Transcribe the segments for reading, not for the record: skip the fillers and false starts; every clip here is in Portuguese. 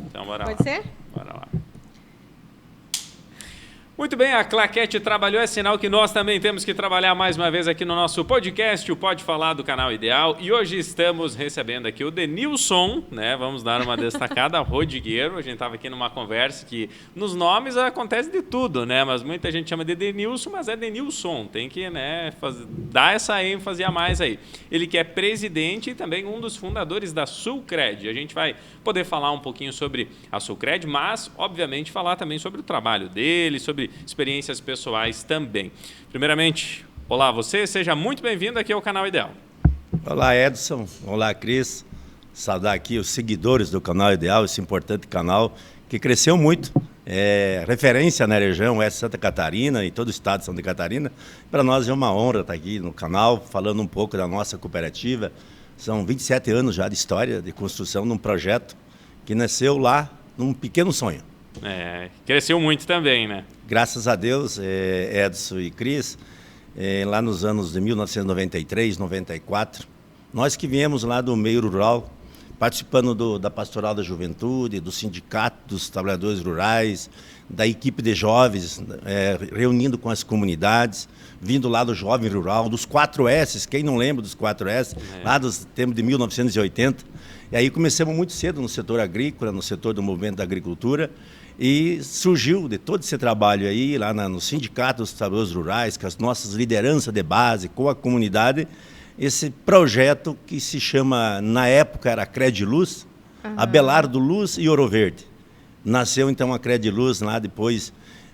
Então, bora lá. Pode ser? Bora lá. Muito bem, a claquete trabalhou, é sinal que nós também temos que trabalhar mais uma vez aqui no nosso podcast, o Pode Falar do Canal Ideal. E hoje estamos recebendo aqui o Denilson, né? Vamos dar uma destacada, Rodrigueiro. A gente estava aqui numa conversa que nos nomes acontece de tudo, né? Mas muita gente chama de Denilson, mas é Denilson. Tem que, né, dar essa ênfase a mais aí. Ele que é presidente e também um dos fundadores da Sulcred. A gente vai poder falar um pouquinho sobre a Sulcred, mas, obviamente, falar também sobre o trabalho dele, sobre experiências pessoais também. Primeiramente, olá você, seja muito bem-vindo aqui ao Canal Ideal. Olá, Edson. Olá, Cris. Saudar aqui os seguidores do Canal Ideal, esse importante canal que cresceu muito. É referência na região oeste de Santa Catarina e todo o estado de Santa Catarina. Para nós é uma honra estar aqui no canal, falando um pouco da nossa cooperativa. São 27 anos já de história, de construção de um projeto que nasceu lá num pequeno sonho. Cresceu muito também, né? Graças a Deus, Edson e Cris, lá nos anos de 1993, 94, nós que viemos lá do meio rural, participando da Pastoral da Juventude, do Sindicato dos Trabalhadores Rurais, da equipe de jovens, reunindo com as comunidades, vindo lá do Jovem Rural, dos 4S, quem não lembra dos 4S, lá dos tempos de 1980. E aí começamos muito cedo no setor agrícola, no setor do movimento da agricultura, e surgiu de todo esse trabalho aí, lá no Sindicato dos Trabalhadores Rurais, com as nossas lideranças de base, com a comunidade, esse projeto que se chama, na época era Cred Luz, Abelardo Luz e Ouro Verde. Nasceu então a Cred Luz lá depois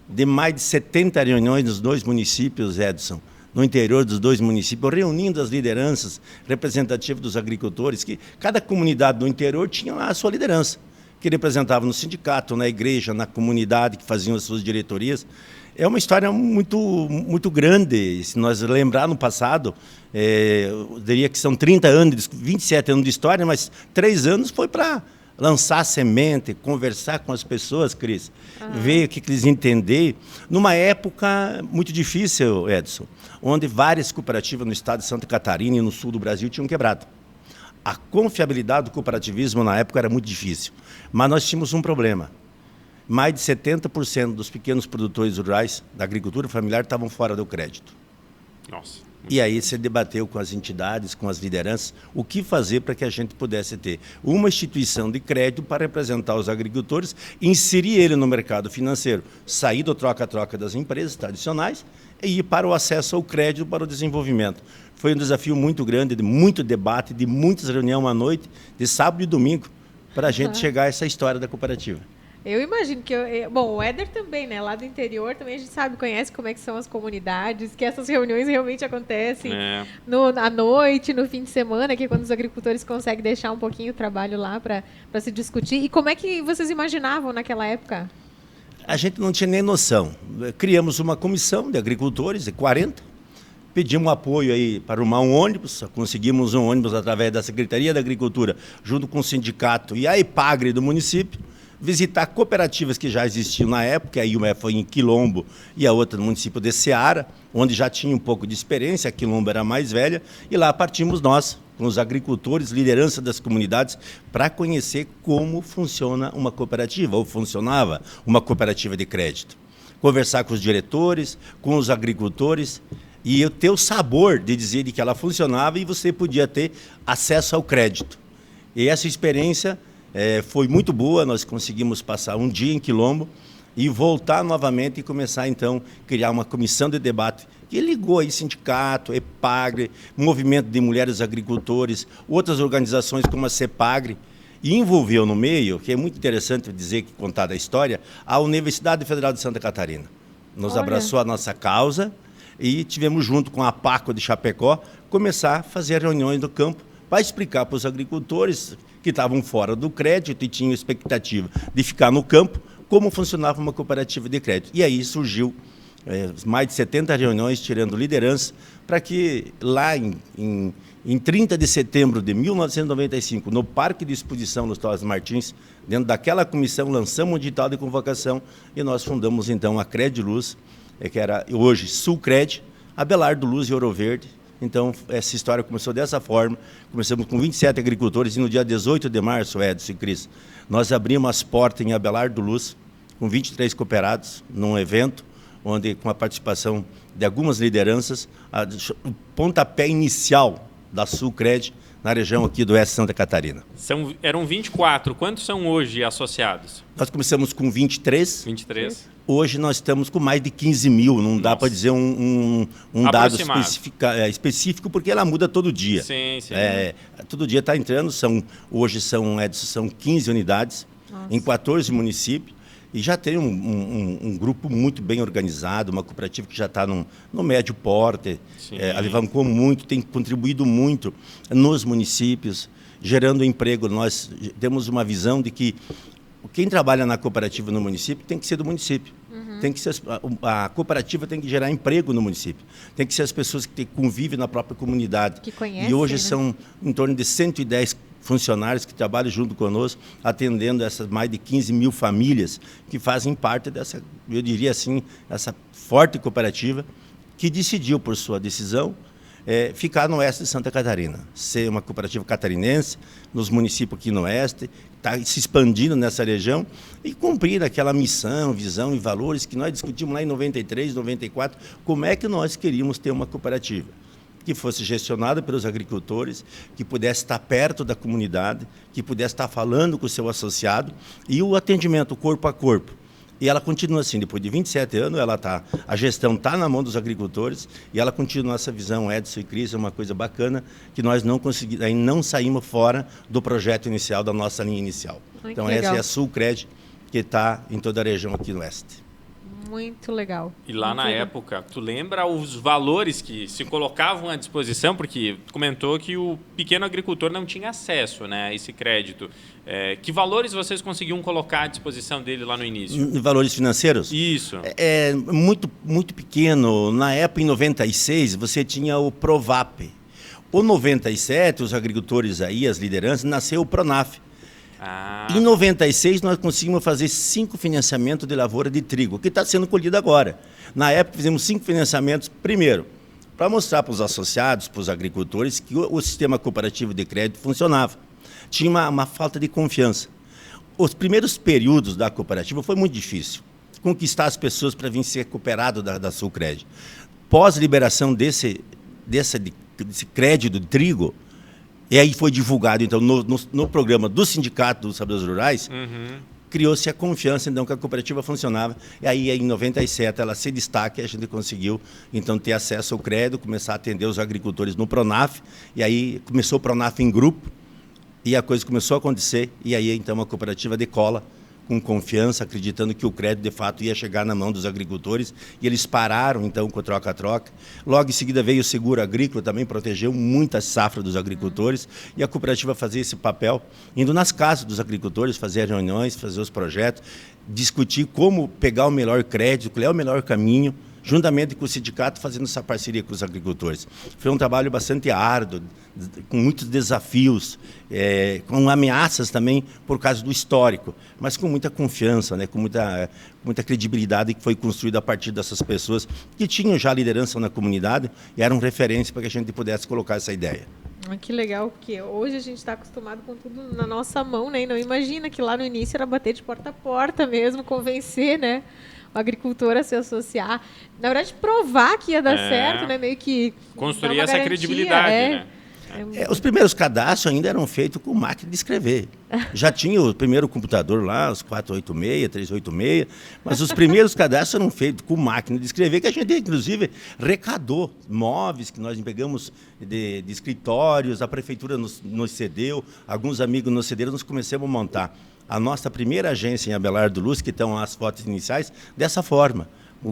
de mais de 70 reuniões nos dois municípios, Edson, no interior dos dois municípios, reunindo as lideranças representativas dos agricultores, que cada comunidade do interior tinha lá a sua liderança, que representava no sindicato, na igreja, na comunidade, que faziam as suas diretorias. É uma história muito grande. Se nós lembrar no passado, eu diria que são 30 anos, 27 anos de história, mas 3 anos foi para lançar semente, conversar com as pessoas, Cris, ver o que eles entenderem. Numa época muito difícil, Edson, onde várias cooperativas no estado de Santa Catarina e no sul do Brasil tinham quebrado. A confiabilidade do cooperativismo na época era muito difícil, mas nós tínhamos um problema. Mais de 70% dos pequenos produtores rurais da agricultura familiar estavam fora do crédito. Nossa. E aí você debateu com as entidades, com as lideranças, o que fazer para que a gente pudesse ter uma instituição de crédito para representar os agricultores, inserir ele no mercado financeiro, sair do troca-troca das empresas tradicionais e ir para o acesso ao crédito para o desenvolvimento. Foi um desafio muito grande, de muito debate, de muitas reuniões à noite, de sábado e domingo, para a gente chegar a essa história da cooperativa. Eu imagino que... Bom, o Éder também, né? Lá do interior também a gente sabe, conhece como é que são as comunidades, que essas reuniões realmente acontecem à noite, no fim de semana, que é quando os agricultores conseguem deixar um pouquinho o trabalho lá para se discutir. E como é que vocês imaginavam naquela época? A gente não tinha nem noção. Criamos uma comissão de agricultores, de 40, pedimos apoio aí para arrumar um ônibus, conseguimos um ônibus através da Secretaria da Agricultura, junto com o sindicato e a EPAGRE do município, visitar cooperativas que já existiam na época, aí uma foi em Quilombo e a outra no município de Ceará, onde já tinha um pouco de experiência, a Quilombo era mais velha, e lá partimos nós, com os agricultores, liderança das comunidades, para conhecer como funciona uma cooperativa, ou funcionava uma cooperativa de crédito. Conversar com os diretores, com os agricultores, e eu ter o sabor de dizer que ela funcionava e você podia ter acesso ao crédito. E essa experiência foi muito boa, nós conseguimos passar um dia em Quilombo e voltar novamente e começar, então, a criar uma comissão de debate que ligou aí sindicato, EPAGRE, Movimento de Mulheres Agricultores, outras organizações como a CEPAGRE, e envolveu no meio, que é muito interessante dizer, contar da história, a Universidade Federal de Santa Catarina. Nos abraçou a nossa causa e tivemos, junto com a PACO de Chapecó, começar a fazer reuniões no campo para explicar para os agricultores que estavam fora do crédito e tinham expectativa de ficar no campo, como funcionava uma cooperativa de crédito. E aí surgiu mais de 70 reuniões, tirando liderança, para que lá em 30 de setembro de 1995, no Parque de Exposição nos Torres Martins, dentro daquela comissão, lançamos um edital de convocação e nós fundamos, então, a Cred Luz, que era hoje Sulcred, Abelardo Luz e Ouro Verde, Então, essa história começou dessa forma. Começamos com 27 agricultores e no dia 18 de março, Edson e Cris, nós abrimos as portas em Abelardo Luz, com 23 cooperados, num evento, onde, com a participação de algumas lideranças, o pontapé inicial da Sulcred na região aqui do Oeste de Santa Catarina. Eram 24. Quantos são hoje associados? Nós começamos com 23. 23. Hoje nós estamos com mais de 15 mil. Não dá para dizer um dado específico, porque ela muda todo dia. Sim, sim. Todo dia está entrando. Hoje são 15 unidades. Nossa. Em 14 municípios. E já tem um grupo muito bem organizado, uma cooperativa que já está no médio porte, alavancou muito, tem contribuído muito nos municípios, gerando emprego. Nós temos uma visão de que quem trabalha na cooperativa no município tem que ser do município. Tem que ser, a cooperativa tem que gerar emprego no município. Tem que ser as pessoas que convivem na própria comunidade. Que conhecem, e hoje são em torno de 110 funcionários que trabalham junto conosco, atendendo essas mais de 15 mil famílias que fazem parte dessa, eu diria assim, essa forte cooperativa que decidiu, por sua decisão, ficar no oeste de Santa Catarina, ser uma cooperativa catarinense, nos municípios aqui no oeste, está se expandindo nessa região e cumprir aquela missão, visão e valores que nós discutimos lá em 93, 94, como é que nós queríamos ter uma cooperativa que fosse gestionada pelos agricultores, que pudesse estar perto da comunidade, que pudesse estar falando com o seu associado e o atendimento corpo a corpo. E ela continua assim, depois de 27 anos, a gestão está na mão dos agricultores e ela continua essa visão, Edson e Cris, é uma coisa bacana que nós não saímos fora do projeto inicial, da nossa linha inicial. Então essa é a Sulcred, que está em toda a região aqui no oeste. Muito legal. E lá na época, tu lembra os valores que se colocavam à disposição? Porque tu comentou que o pequeno agricultor não tinha acesso, né, a esse crédito. Que valores vocês conseguiam colocar à disposição dele lá no início? Valores financeiros? Isso. Muito, muito pequeno. Na época, em 96, você tinha o Provap. O 97, os agricultores aí, as lideranças, nasceu o Pronaf. Em 96, nós conseguimos fazer 5 financiamentos de lavoura de trigo, que está sendo colhido agora. Na época, fizemos 5 financiamentos, primeiro, para mostrar para os associados, para os agricultores, que o sistema cooperativo de crédito funcionava. Tinha uma falta de confiança. Os primeiros períodos da cooperativa foi muito difícil. Conquistar as pessoas para vir ser cooperado da Sulcred. Pós-liberação desse crédito de trigo, e aí foi divulgado, então, no programa do Sindicato dos Trabalhadores Rurais, criou-se a confiança, então, que a cooperativa funcionava. E aí, em 97, ela se destaca e a gente conseguiu, então, ter acesso ao crédito, começar a atender os agricultores no Pronaf. E aí, começou o Pronaf em grupo, e a coisa começou a acontecer. E aí, então, a cooperativa decola com confiança, acreditando que o crédito, de fato, ia chegar na mão dos agricultores. E eles pararam, então, com o troca-troca. Logo em seguida veio o seguro agrícola, também protegeu muitas safras dos agricultores. E a cooperativa fazia esse papel, indo nas casas dos agricultores, fazer reuniões, fazer os projetos, discutir como pegar o melhor crédito, qual é o melhor caminho, juntamente com o sindicato, fazendo essa parceria com os agricultores. Foi um trabalho bastante árduo, com muitos desafios, com ameaças também por causa do histórico, mas com muita confiança, né, com muita credibilidade que foi construída a partir dessas pessoas que tinham já liderança na comunidade e eram referência para que a gente pudesse colocar essa ideia. Que legal, porque hoje a gente está acostumado com tudo na nossa mão, né? E não imagina que lá no início era bater de porta a porta mesmo, convencer, né, o agricultor a se associar. Na verdade, provar que ia dar certo, né? Meio que construir essa credibilidade, né? Os primeiros cadastros ainda eram feitos com máquina de escrever. Já tinha o primeiro computador lá, os 486, 386, mas os primeiros cadastros eram feitos com máquina de escrever, que a gente, inclusive, recadou móveis que nós pegamos de escritórios, a prefeitura nos cedeu, alguns amigos nos cederam, nós começamos a montar a nossa primeira agência em Abelardo Luz, que estão as fotos iniciais, dessa forma,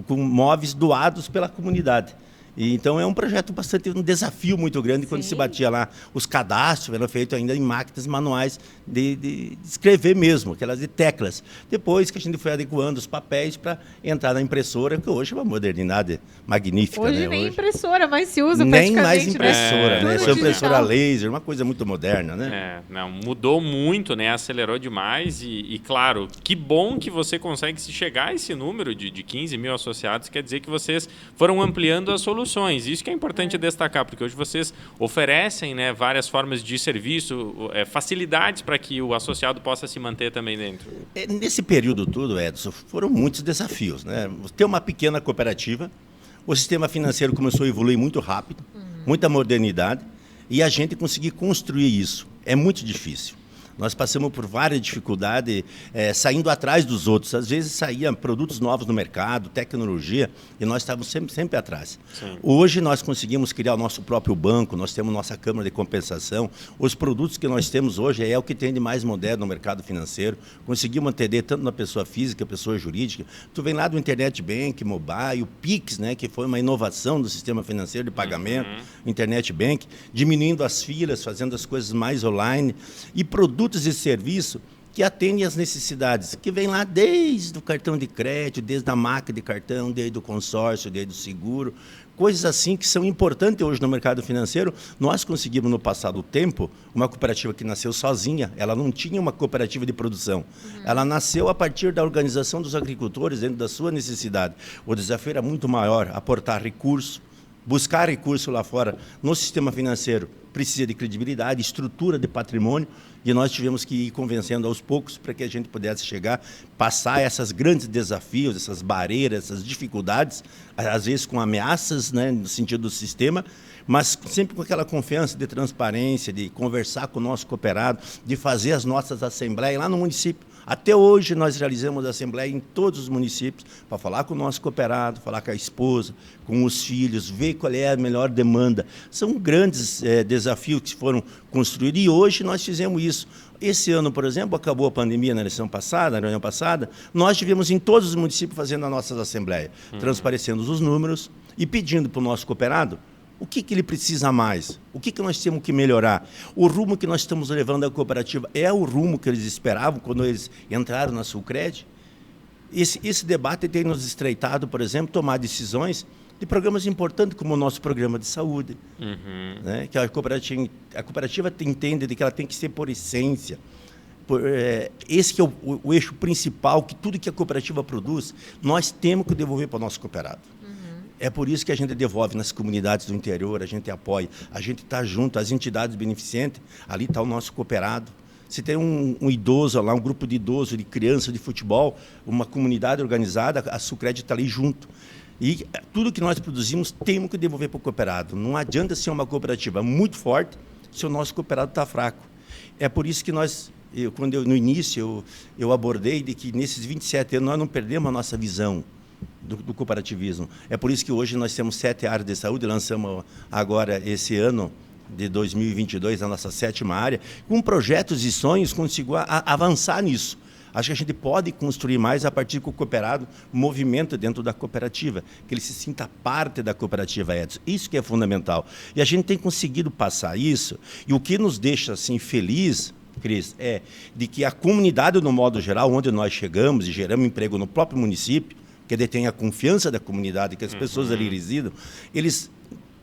com móveis doados pela comunidade. E, então, é um projeto um desafio muito grande. Quando se batia lá, os cadastros eram feitos ainda em máquinas manuais de escrever mesmo, aquelas de teclas. Depois que a gente foi adequando os papéis para entrar na impressora, que hoje é uma modernidade magnífica. Hoje nem impressora mais se usa, nem mais impressora, né? Essa impressora digital. Laser, uma coisa muito moderna, né? Não, mudou muito, né? Acelerou demais e, claro, que bom que você consegue se chegar a esse número de 15 mil associados, quer dizer que vocês foram ampliando as soluções. promoções. Isso que é importante destacar, porque hoje vocês oferecem, né, várias formas de serviço, facilidades para que o associado possa se manter também dentro. Nesse período todo, Edson, foram muitos desafios, né? Ter uma pequena cooperativa, o sistema financeiro começou a evoluir muito rápido, muita modernidade, e a gente conseguir construir isso é muito difícil. Nós passamos por várias dificuldades, saindo atrás dos outros. Às vezes saíam produtos novos no mercado, tecnologia, e nós estávamos sempre atrás. Sim. Hoje nós conseguimos criar o nosso próprio banco, nós temos nossa Câmara de Compensação. Os produtos que nós temos hoje é o que tem de mais moderno no mercado financeiro. Conseguimos atender tanto na pessoa física, pessoa jurídica. Tu vem lá do Internet Bank, Mobile, o Pix, né, que foi uma inovação do sistema financeiro de pagamento, Internet Bank, diminuindo as filas, fazendo as coisas mais online, e produtos e serviço que atendem às necessidades, que vem lá desde o cartão de crédito, desde a máquina de cartão, desde o consórcio, desde o seguro, coisas assim que são importantes hoje no mercado financeiro. Nós conseguimos no passado tempo uma cooperativa que nasceu sozinha, ela não tinha uma cooperativa de produção, ela nasceu a partir da organização dos agricultores dentro da sua necessidade. O desafio era muito maior, aportar recursos, buscar recurso lá fora no sistema financeiro. Precisa de credibilidade, estrutura de patrimônio, e nós tivemos que ir convencendo aos poucos para que a gente pudesse chegar, passar esses grandes desafios, essas barreiras, essas dificuldades, às vezes com ameaças, né, no sentido do sistema, mas sempre com aquela confiança de transparência, de conversar com o nosso cooperado, de fazer as nossas assembleias lá no município. Até hoje nós realizamos assembleia em todos os municípios para falar com o nosso cooperado, falar com a esposa, com os filhos, ver qual é a melhor demanda. São grandes desafios que foram construídos e hoje nós fizemos isso. Esse ano, por exemplo, acabou a pandemia na reunião passada, nós tivemos em todos os municípios fazendo as nossas assembleias, transparecendo os números e pedindo para o nosso cooperado o que ele precisa mais, o que nós temos que melhorar. O rumo que nós estamos levando à cooperativa é o rumo que eles esperavam quando eles entraram na Sulcred? Esse debate tem nos estreitado, por exemplo, tomar decisões de programas importantes como o nosso programa de saúde, né? Que a cooperativa entende de que ela tem que ser por essência. Esse que é o eixo principal, que tudo que a cooperativa produz, nós temos que devolver para o nosso cooperado. É por isso que a gente devolve nas comunidades do interior, a gente apoia, a gente está junto, as entidades beneficentes, ali está o nosso cooperado. Se tem um idoso lá, um grupo de idosos, de criança, de futebol, uma comunidade organizada, a Sulcred está ali junto. E tudo que nós produzimos temos que devolver para o cooperado. Não adianta ser uma cooperativa muito forte se o nosso cooperado está fraco. É por isso que no início eu abordei de que nesses 27 anos nós não perdemos a nossa visão do cooperativismo. É por isso que hoje nós temos 7 áreas de saúde, lançamos agora esse ano de 2022 a nossa 7ª área, com projetos e sonhos consigo avançar nisso. Acho que a gente pode construir mais a partir que o cooperado movimenta dentro da cooperativa, que ele se sinta parte da cooperativa, Edson. Isso que é fundamental. E a gente tem conseguido passar isso, e o que nos deixa assim feliz, Cris, é de que a comunidade, no modo geral, onde nós chegamos e geramos emprego no próprio município, que detém a confiança da comunidade, que as pessoas ali residam, eles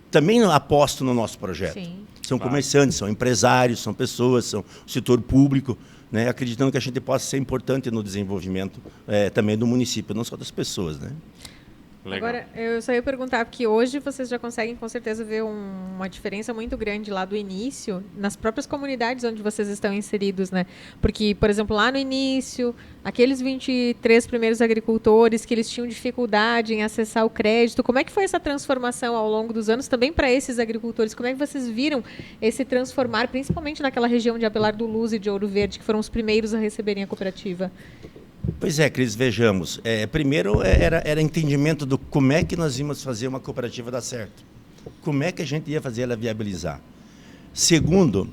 também apostam no nosso projeto. Sim. São comerciantes, são empresários, são pessoas, são o setor público, né, acreditando que a gente possa ser importante no desenvolvimento também do município, não só das pessoas, né? Legal. Agora, eu só ia perguntar, porque hoje vocês já conseguem, com certeza, ver uma diferença muito grande lá do início, nas próprias comunidades onde vocês estão inseridos, né? Porque, por exemplo, lá no início, aqueles 23 primeiros agricultores que eles tinham dificuldade em acessar o crédito, como é que foi essa transformação ao longo dos anos também para esses agricultores? Como é que vocês viram esse transformar, principalmente naquela região de Abelar do Luz e de Ouro Verde, que foram os primeiros a receberem a cooperativa? Pois é, Cris, vejamos. Primeiro era entendimento do como é que nós íamos fazer uma cooperativa dar certo. Como é que a gente ia fazer ela viabilizar. Segundo,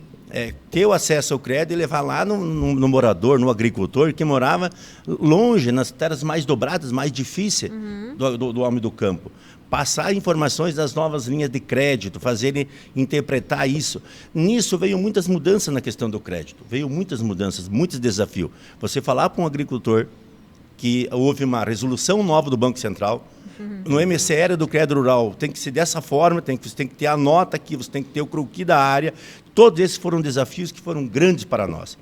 ter o acesso ao crédito e levar lá no morador, no agricultor, que morava longe, nas terras mais dobradas, mais difíceis do homem do campo. Passar informações das novas linhas de crédito, fazer ele interpretar isso. Nisso veio muitas mudanças na questão do crédito, veio muitas mudanças, muitos desafios. Você falar para um agricultor que houve uma resolução nova do Banco Central, no MCR do Crédito Rural tem que ser dessa forma, você tem que ter a nota aqui, você tem que ter o croquis da área. Todos esses foram desafios que foram grandes para nós.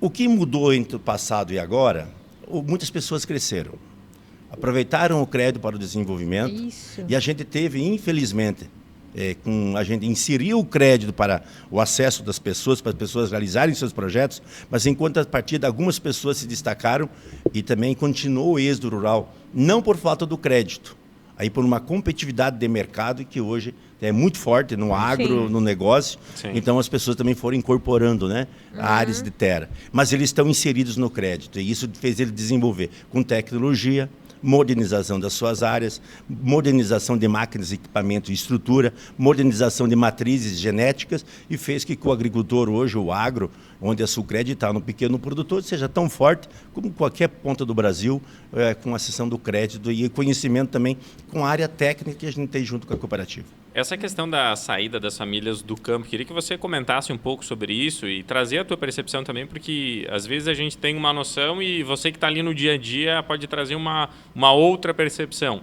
O que mudou entre o passado e agora, muitas pessoas cresceram. aproveitaram o crédito para o desenvolvimento. Isso. E a gente teve, infelizmente, a gente inseriu o crédito para o acesso das pessoas, para as pessoas realizarem seus projetos, mas em contrapartida, algumas pessoas se destacaram e também continuou o êxodo rural, não por falta do crédito, aí por uma competitividade de mercado que hoje é muito forte no agro, no negócio. Sim. Então as pessoas também foram incorporando, né, áreas de terra. Mas eles estão inseridos no crédito e isso fez ele desenvolver com tecnologia, modernização das suas áreas, modernização de máquinas, equipamento e estrutura, modernização de matrizes genéticas e fez que o agricultor hoje, o agro, onde a Sulcred está no pequeno produtor, seja tão forte como qualquer ponta do Brasil, com a cessão do crédito e conhecimento também com a área técnica que a gente tem junto com a cooperativa. Essa questão da saída das famílias do campo, queria que você comentasse um pouco sobre isso e trazer a tua percepção também, porque às vezes a gente tem uma noção e você que está ali no dia a dia pode trazer uma outra percepção.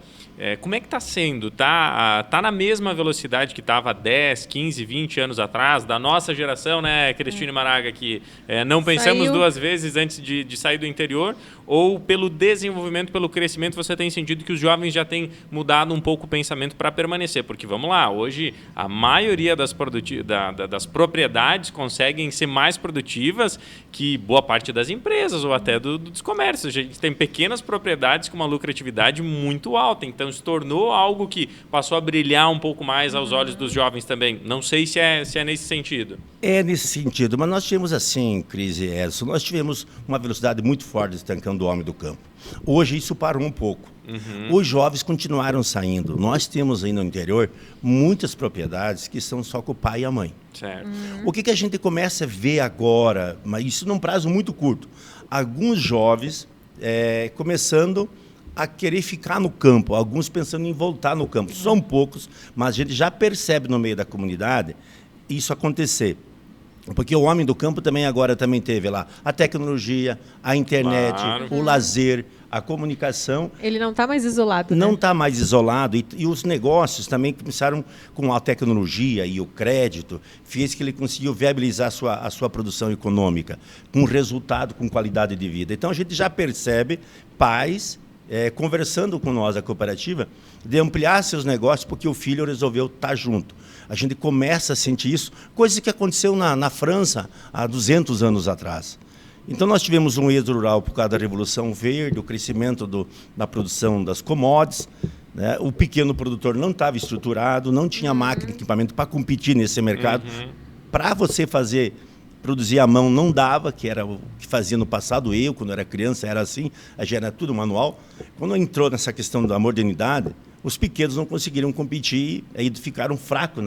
Como é que está sendo? Tá na mesma velocidade que estava 10, 15, 20 anos atrás, da nossa geração, né, Cristine Maraga, que não pensamos duas vezes antes de sair do interior, ou pelo desenvolvimento, pelo crescimento, você tem sentido que os jovens já têm mudado um pouco o pensamento para permanecer? Porque, vamos lá, hoje a maioria das propriedades conseguem ser mais produtivas que boa parte das empresas ou até dos comércios. A gente tem pequenas propriedades com uma lucratividade muito alta, então se tornou algo que passou a brilhar um pouco mais aos olhos dos jovens também. Não sei se é nesse sentido. É nesse sentido, mas nós tivemos assim, Cris e Edson, nós tivemos uma velocidade muito forte estancando o homem do campo. Hoje isso parou um pouco. Os jovens continuaram saindo. Nós temos aí no interior muitas propriedades que são só com o pai e a mãe. Certo. O que a gente começa a ver agora, mas isso num prazo muito curto, alguns jovens começando a querer ficar no campo, alguns pensando em voltar no campo. São poucos, mas a gente já percebe no meio da comunidade isso acontecer. Porque o homem do campo também agora teve lá a tecnologia, a internet, o lazer, a comunicação. Ele não está mais isolado. Não está mais isolado. E os negócios também começaram com a tecnologia e o crédito, fez que ele conseguiu viabilizar a sua produção econômica, com resultado, com qualidade de vida. Então a gente já percebe pais conversando com nós, a cooperativa, de ampliar seus negócios porque o filho resolveu estar junto. A gente começa a sentir isso, coisa que aconteceu na França há 200 anos atrás. Então nós tivemos um êxodo rural por causa da Revolução Verde, o crescimento da produção das commodities, né? O pequeno produtor não estava estruturado, não tinha máquina e equipamento para competir nesse mercado. Para você produzir à mão não dava, que era o que fazia no passado. Eu, quando era criança, era assim, a gente era tudo manual. Quando entrou nessa questão da modernidade, os pequenos não conseguiram competir, aí ficaram fracos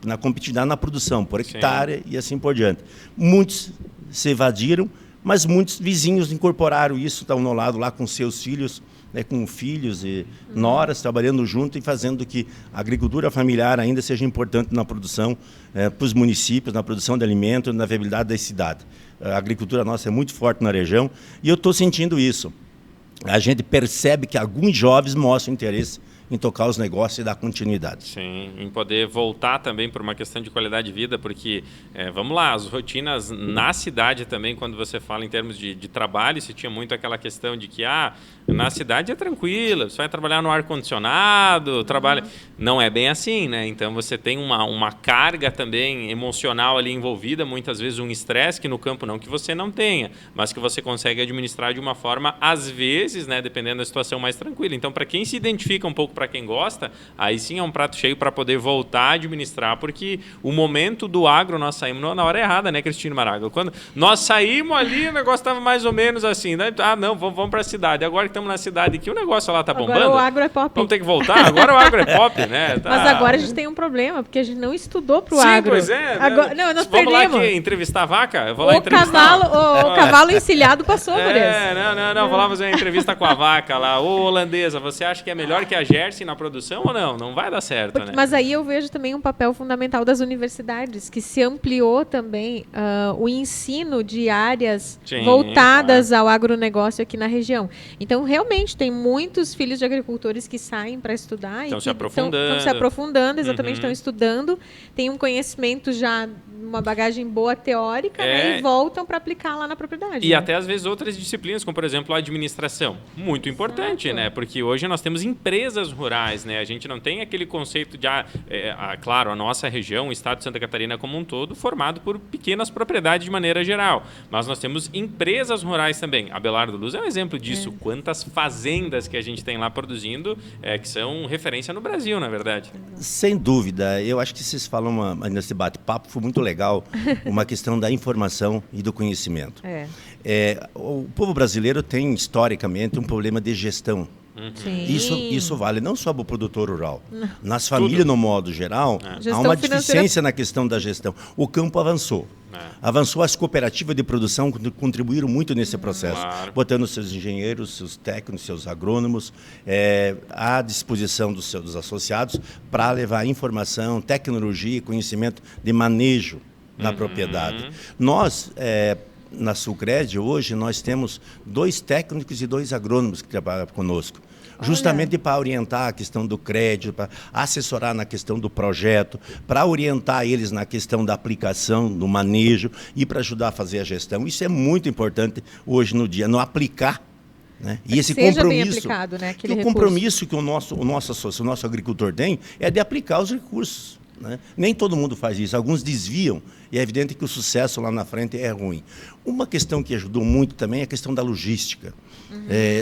na competitividade na produção, por hectare. Sim. E assim por diante. Muitos se evadiram, mas muitos vizinhos incorporaram isso, estão no lado lá com seus filhos, né, com filhos e noras, trabalhando junto e fazendo que a agricultura familiar ainda seja importante na produção para os municípios, na produção de alimentos, na viabilidade da cidade. A agricultura nossa é muito forte na região e eu estou sentindo isso. A gente percebe que alguns jovens mostram interesse em tocar os negócios e dar continuidade. Sim, em poder voltar também por uma questão de qualidade de vida, porque, vamos lá, as rotinas na cidade também, quando você fala em termos de trabalho, se tinha muito aquela questão de que, na cidade é tranquila, você vai trabalhar no ar-condicionado, trabalha... Não é bem assim, né? Então, você tem uma carga também emocional ali envolvida, muitas vezes um estresse que no campo não que você não tenha, mas que você consegue administrar de uma forma, às vezes, né, dependendo da situação, mais tranquila. Então, para quem se identifica um pouco, para quem gosta, aí sim é um prato cheio para poder voltar a administrar, porque o momento do agro nós saímos na hora errada, né, Cristine Maraga? Quando nós saímos ali, o negócio estava mais ou menos assim, né? Não, vamos para a cidade. Agora que estamos na cidade aqui, o negócio lá está bombando. Agora o agro é pop. Vamos ter que voltar? Agora o agro é pop, né? Tá. Mas agora a gente tem um problema, porque a gente não estudou pro agro. Sim, pois é. Agora, não, nós vamos perdemos. lá aqui entrevistar a vaca? Eu vou lá entrevistar. O cavalo encilhado passou por isso. Não, vou lá fazer uma entrevista com a vaca lá. Ô, holandesa, você acha que é melhor que a Jersey na produção ou não? Não vai dar certo, né? Mas aí eu vejo também um papel fundamental das universidades, que se ampliou também o ensino de áreas voltadas ao agronegócio aqui na região. Então, realmente, tem muitos filhos de agricultores que saem para estudar. Estão se aprofundando. Estão se aprofundando, exatamente, estão estudando. Tem um conhecimento já uma bagagem boa teórica, né, e voltam para aplicar lá na propriedade. E né? até às vezes outras disciplinas, como por exemplo a administração. Muito importante, né? Porque hoje nós temos empresas rurais, né? A gente não tem aquele conceito de, claro, a nossa região, o estado de Santa Catarina como um todo, formado por pequenas propriedades de maneira geral. Mas nós temos empresas rurais também. Abelardo Luz é um exemplo disso. Quantas fazendas que a gente tem lá produzindo, que são referência no Brasil, na verdade. Sem dúvida. Eu acho que vocês falam nesse bate-papo, foi muito legal, uma questão da informação e do conhecimento. O povo brasileiro tem, historicamente, um problema de gestão. Isso vale não só para o produtor rural. Nas famílias, no modo geral, há uma deficiência na questão da gestão. O campo avançou. Avançou, as cooperativas de produção contribuíram muito nesse processo, botando seus engenheiros, seus técnicos, seus agrônomos à disposição dos seus associados para levar informação, tecnologia e conhecimento de manejo na propriedade. Nós, na Sulcred, hoje, nós temos 2 técnicos e 2 agrônomos que trabalham conosco. Justamente para orientar a questão do crédito, para assessorar na questão do projeto, para orientar eles na questão da aplicação, do manejo e para ajudar a fazer a gestão. Isso é muito importante hoje no dia, no aplicar. Né? E esse compromisso, bem aplicado, né? O compromisso que o nosso agricultor tem é de aplicar os recursos. Né? Nem todo mundo faz isso, alguns desviam e é evidente que o sucesso lá na frente é ruim. Uma questão que ajudou muito também é a questão da logística.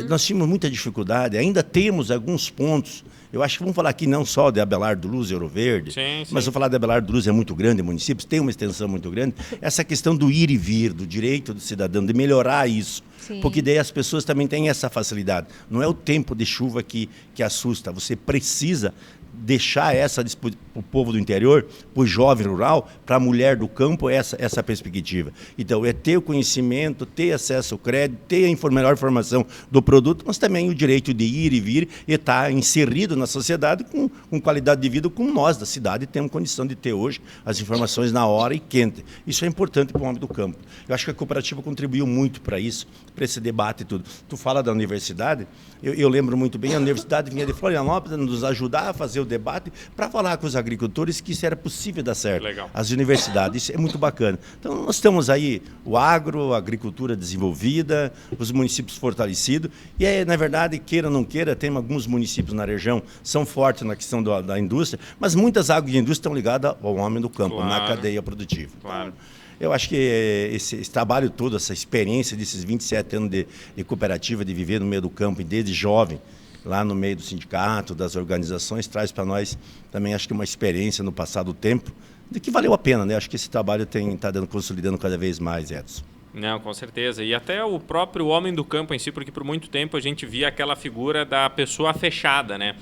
Nós tínhamos muita dificuldade, ainda temos alguns pontos. Eu acho que vamos falar aqui não só de Abelardo Luz e Ouro Verde, mas vou falar de Abelardo Luz, é muito grande, municípios tem uma extensão muito grande. Essa questão do ir e vir, do direito do cidadão, de melhorar isso. Porque daí as pessoas também têm essa facilidade. Não é o tempo de chuva que assusta, você precisa deixar essa para o povo do interior, para o jovem rural, para a mulher do campo, essa perspectiva. Então, é ter o conhecimento, ter acesso ao crédito, ter a melhor informação do produto, mas também o direito de ir e vir e estar inserido na sociedade com qualidade de vida, como nós da cidade temos condição de ter hoje as informações na hora e quente. Isso é importante para o homem do campo. Eu acho que a cooperativa contribuiu muito para isso, para esse debate e tudo. Tu fala da universidade, eu lembro muito bem, a universidade vinha de Florianópolis nos ajudar a fazer o debate para falar com os agricultores que isso era possível dar certo. Legal. As universidades, isso é muito bacana. Então, nós temos aí o agro, a agricultura desenvolvida, os municípios fortalecidos, e na verdade, queira ou não queira, tem alguns municípios na região, são fortes na questão da indústria, mas muitas agroindústrias estão ligadas ao homem do campo, na cadeia produtiva. Então, eu acho que esse trabalho todo, essa experiência desses 27 anos de cooperativa, de viver no meio do campo, e desde jovem, lá no meio do sindicato, das organizações, traz para nós também, acho que uma experiência no passado do tempo, de que valeu a pena, né? Acho que esse trabalho está consolidando cada vez mais, Edson. Não, com certeza. E até o próprio homem do campo em si, porque por muito tempo a gente via aquela figura da pessoa fechada, né?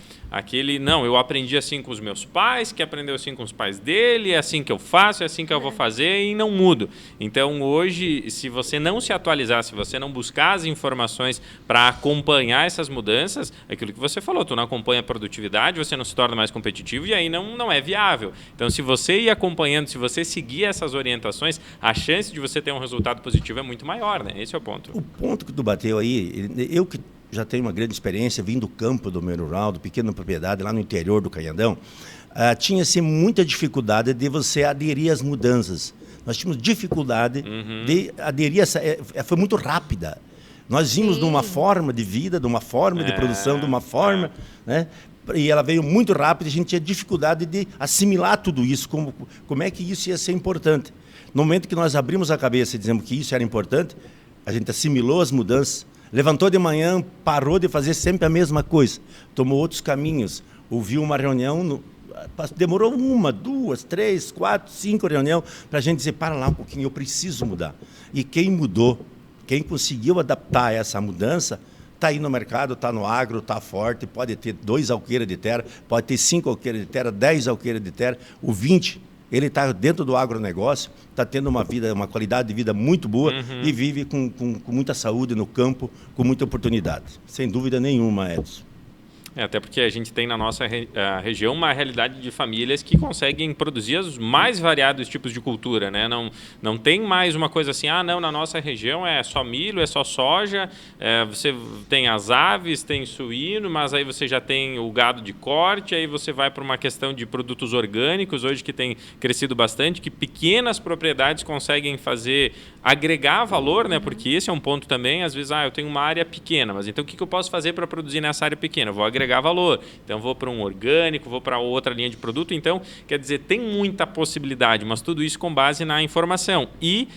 Eu aprendi assim com os meus pais, que aprendeu assim com os pais dele, é assim que eu faço, é assim que eu vou fazer e não mudo. Então hoje, se você não se atualizar, se você não buscar as informações para acompanhar essas mudanças, aquilo que você falou, tu não acompanha a produtividade, você não se torna mais competitivo e aí não é viável. Então se você ir acompanhando, se você seguir essas orientações, a chance de você ter um resultado positivo é muito maior, né? Esse é o ponto. O ponto que tu bateu aí, eu que já tenho uma grande experiência, vim do campo do meio rural, do pequena propriedade, lá no interior do Canhandão, tinha-se muita dificuldade de você aderir às mudanças. Nós tínhamos dificuldade de aderir, foi muito rápida. Nós vimos de uma forma de vida, de uma forma de produção, de uma forma, né? E ela veio muito rápida, a gente tinha dificuldade de assimilar tudo isso, como é que isso ia ser importante. No momento que nós abrimos a cabeça e dizemos que isso era importante, a gente assimilou as mudanças, levantou de manhã, parou de fazer sempre a mesma coisa, tomou outros caminhos, ouviu uma reunião, demorou 1, 2, 3, 4, 5 reuniões para a gente dizer, para lá um pouquinho, eu preciso mudar. E quem mudou, quem conseguiu adaptar essa mudança, está aí no mercado, está no agro, está forte, pode ter 2 alqueires de terra, pode ter 5 alqueires de terra, 10 alqueires de terra, o 20, ele está dentro do agronegócio, está tendo uma qualidade de vida muito boa e vive com muita saúde no campo, com muita oportunidade. Sem dúvida nenhuma, Edson. Até porque a gente tem na nossa região uma realidade de famílias que conseguem produzir os mais variados tipos de cultura, né? Não tem mais uma coisa assim, não, na nossa região é só milho, é só soja, você tem as aves, tem suíno, mas aí você já tem o gado de corte, aí você vai para uma questão de produtos orgânicos, hoje que tem crescido bastante, que pequenas propriedades conseguem agregar valor, né? Porque esse é um ponto também, às vezes, eu tenho uma área pequena, mas então o que eu posso fazer para produzir nessa área pequena? Eu vou agregar valor. Então, vou para um orgânico, vou para outra linha de produto. Então, quer dizer, tem muita possibilidade, mas tudo isso com base na informação. E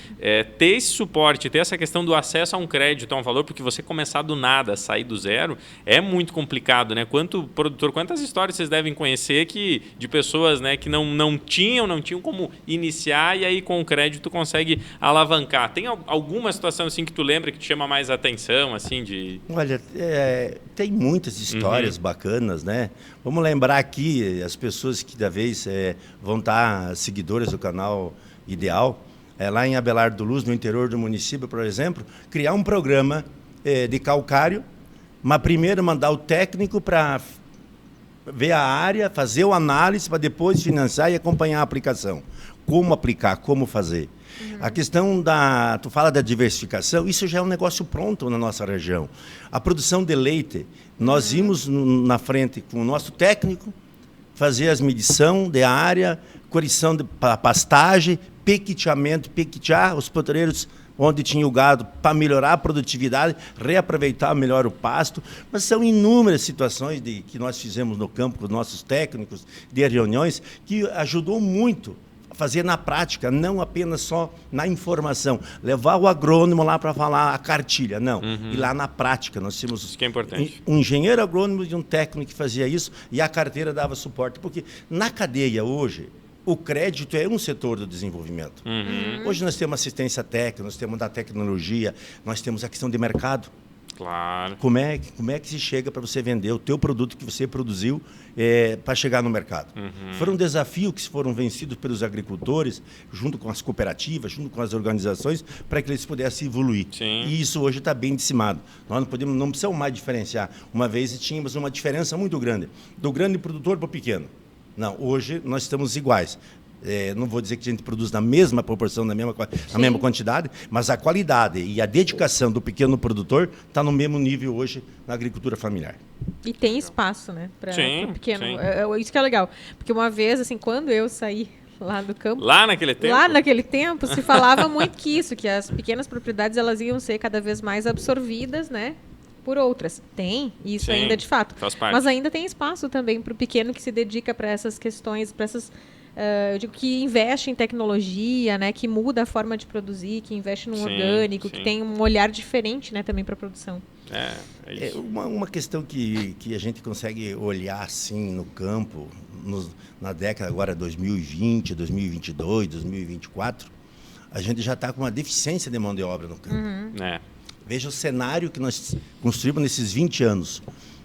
ter esse suporte, ter essa questão do acesso a um crédito, a um valor, porque você começar do nada, sair do zero, é muito complicado, né? Quantas histórias vocês devem conhecer de pessoas, né, que não tinham como iniciar e aí com o crédito consegue alavancar. Tem alguma situação assim que tu lembra que te chama mais atenção, assim, de... Olha, tem muitas histórias bacanas, né? Vamos lembrar aqui as pessoas que da vez vão estar seguidoras do canal Ideal, lá em Abelardo do Luz, no interior do município, por exemplo, criar um programa de calcário, mas primeiro mandar o técnico para ver a área, fazer o análise para depois financiar e acompanhar a aplicação. Como aplicar, como fazer. A questão tu fala da diversificação, isso já é um negócio pronto na nossa região. A produção de leite, nós íamos na frente com o nosso técnico, fazer as medição de área, correção de pastagem, pequitear os potreiros onde tinha o gado para melhorar a produtividade, reaproveitar melhor o pasto. Mas são inúmeras situações que nós fizemos no campo com os nossos técnicos, de reuniões, que ajudou muito fazer na prática, não apenas só na informação. Levar o agrônomo lá para falar a cartilha, não. E lá na prática, nós tínhamos isso que é importante. Um engenheiro agrônomo e um técnico que fazia isso, e a carteira dava suporte. Porque na cadeia hoje, o crédito é um setor do desenvolvimento. Hoje nós temos assistência técnica, nós temos da tecnologia, nós temos a questão de mercado. Claro. Como é que se chega para você vender o teu produto que você produziu para chegar no mercado? Foram desafios que foram vencidos pelos agricultores, junto com as cooperativas, junto com as organizações, para que eles pudessem evoluir. Sim. E isso hoje está bem decimado. Nós não precisamos mais diferenciar. Uma vez tínhamos uma diferença muito grande, do grande produtor para o pequeno. Não, hoje nós estamos iguais. Não vou dizer que a gente produz na mesma proporção, na mesma quantidade, mas a qualidade e a dedicação do pequeno produtor está no mesmo nível hoje na agricultura familiar. E tem espaço, né, para o pequeno. Isso que é legal. Porque uma vez, assim, quando eu saí lá do campo... Lá naquele tempo se falava muito que as pequenas propriedades elas iam ser cada vez mais absorvidas, né, por outras. Tem, isso ainda de fato. Faz parte. Mas ainda tem espaço também para o pequeno que se dedica para essas questões, para essas... eu digo que investe em tecnologia, né, que muda a forma de produzir, que investe num orgânico, que tem um olhar diferente, né, também para a produção. É isso. Uma questão que a gente consegue olhar assim no campo, na década agora 2020, 2022, 2024, a gente já está com uma deficiência de mão de obra no campo. Veja o cenário que nós construímos nesses 20 anos.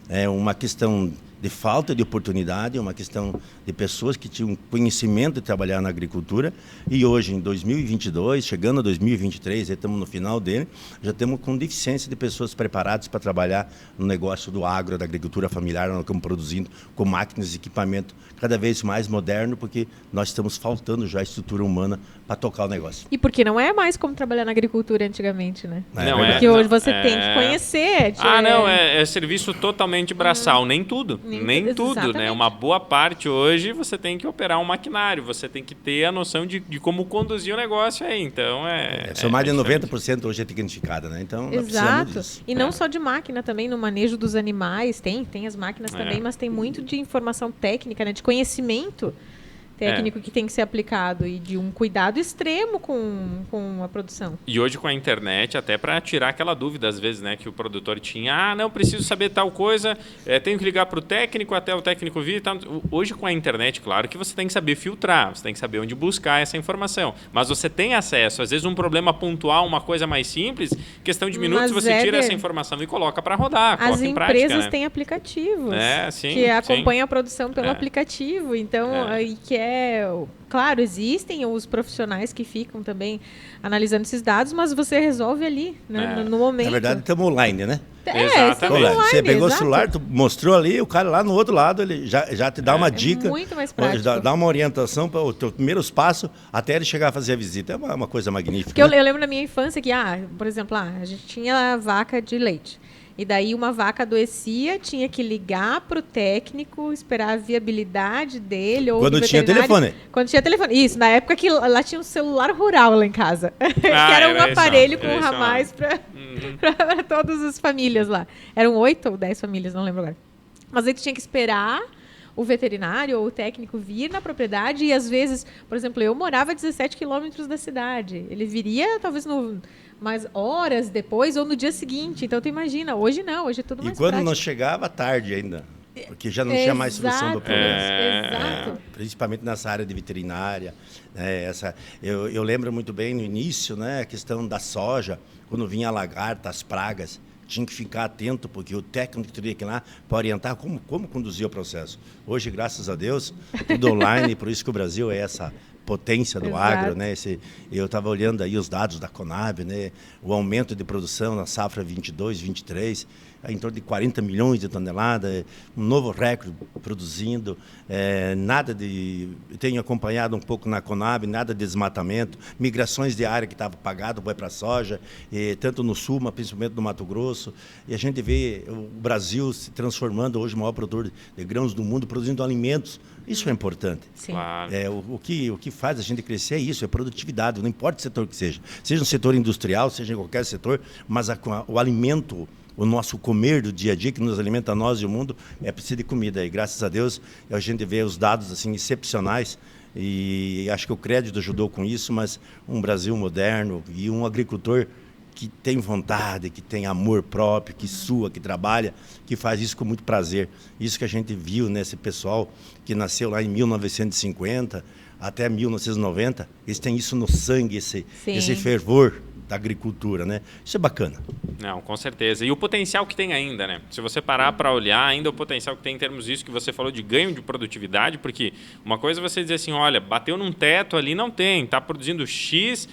É uma questão de falta de oportunidade, uma questão de pessoas que tinham conhecimento de trabalhar na agricultura, e hoje, em 2022, chegando a 2023, estamos no final dele, já temos com deficiência de pessoas preparadas para trabalhar no negócio do agro, da agricultura familiar, nós estamos produzindo com máquinas e equipamento cada vez mais moderno, porque nós estamos faltando já a estrutura humana para tocar o negócio. E porque não é mais como trabalhar na agricultura antigamente, né? Porque hoje você tem que conhecer. É serviço totalmente braçal, nem tudo. Nem tudo, né? Uma boa parte hoje você tem que operar um maquinário, você tem que ter a noção de como conduzir o negócio aí. Então são mais de 90% hoje é tecnificada, né? Então, exato. Disso. E não só de máquina também, no manejo dos animais, tem as máquinas também, mas tem muito de informação técnica, né? De conhecimento técnico que tem que ser aplicado e de um cuidado extremo com a produção. E hoje com a internet, até para tirar aquela dúvida às vezes, né, que o produtor tinha, não, preciso saber tal coisa, tenho que ligar para o técnico até o técnico vir. Tá. Hoje com a internet, claro que você tem que saber filtrar, você tem que saber onde buscar essa informação, mas você tem acesso, às vezes um problema pontual, uma coisa mais simples, questão de minutos você tira essa informação e coloca para rodar, coloca em prática. As empresas têm aplicativos que acompanham a produção pelo aplicativo, então, claro, existem os profissionais que ficam também analisando esses dados, mas você resolve ali, né, no momento. Na verdade, estamos online, né? Exatamente. Você pegou o celular, tu mostrou ali, o cara lá no outro lado, ele já te dá uma dica. Muito mais prático. Dá uma orientação para os teus primeiros passos até ele chegar a fazer a visita. É uma coisa magnífica. Porque eu lembro da minha infância que, por exemplo, a gente tinha vaca de leite. E daí uma vaca adoecia, tinha que ligar para o técnico, esperar a viabilidade dele. Ou quando tinha telefone. Quando tinha telefone. Isso, na época que lá tinha um celular rural lá em casa. Que era um aparelho com um ramais para todas as famílias lá. Eram 8 ou 10 famílias, não lembro agora. Mas aí tu tinha que esperar o veterinário ou o técnico vir na propriedade e às vezes, por exemplo, eu morava a 17 quilômetros da cidade. Ele viria talvez mais horas depois ou no dia seguinte. Então tu imagina, hoje não, hoje é tudo mais prático. E quando prático. não chegava, tarde ainda. Porque já não tinha mais solução do problema. Exato. Principalmente nessa área de veterinária. Né, eu lembro muito bem no início, né, a questão da soja, quando vinha a lagarta, as pragas. Tinha que ficar atento, porque o técnico teria que ir lá para orientar como conduzir o processo. Hoje, graças a Deus, tudo online, por isso que o Brasil é essa potência do agro, né? Eu estava olhando aí os dados da Conab, né? O aumento de produção na safra 22, 23, em torno de 40 milhões de toneladas, um novo recorde produzindo, eu tenho acompanhado um pouco na Conab, nada de desmatamento, migrações de área que estava pagado vai para a soja, tanto no sul, mas principalmente no Mato Grosso, e a gente vê o Brasil se transformando hoje o maior produtor de grãos do mundo, produzindo alimentos. Isso é importante. Sim. Claro. O que faz a gente crescer é isso, é produtividade, não importa o setor que seja. Seja um setor industrial, seja em qualquer setor, mas o alimento, o nosso comer do dia a dia, que nos alimenta nós e o mundo, é preciso de comida. E graças a Deus, a gente vê os dados assim, excepcionais, e acho que o crédito ajudou com isso, mas um Brasil moderno e um agricultor que tem vontade, que tem amor próprio, que sua, que trabalha, que faz isso com muito prazer. Isso que a gente viu nesse pessoal que nasceu lá em 1950 até 1990, eles têm isso no sangue, esse fervor da agricultura, né? Isso é bacana. Não, com certeza. E o potencial que tem ainda, né? Se você parar para olhar, ainda o potencial que tem em termos disso que você falou de ganho de produtividade, porque uma coisa é você dizer assim, olha, bateu num teto ali, não tem, está produzindo X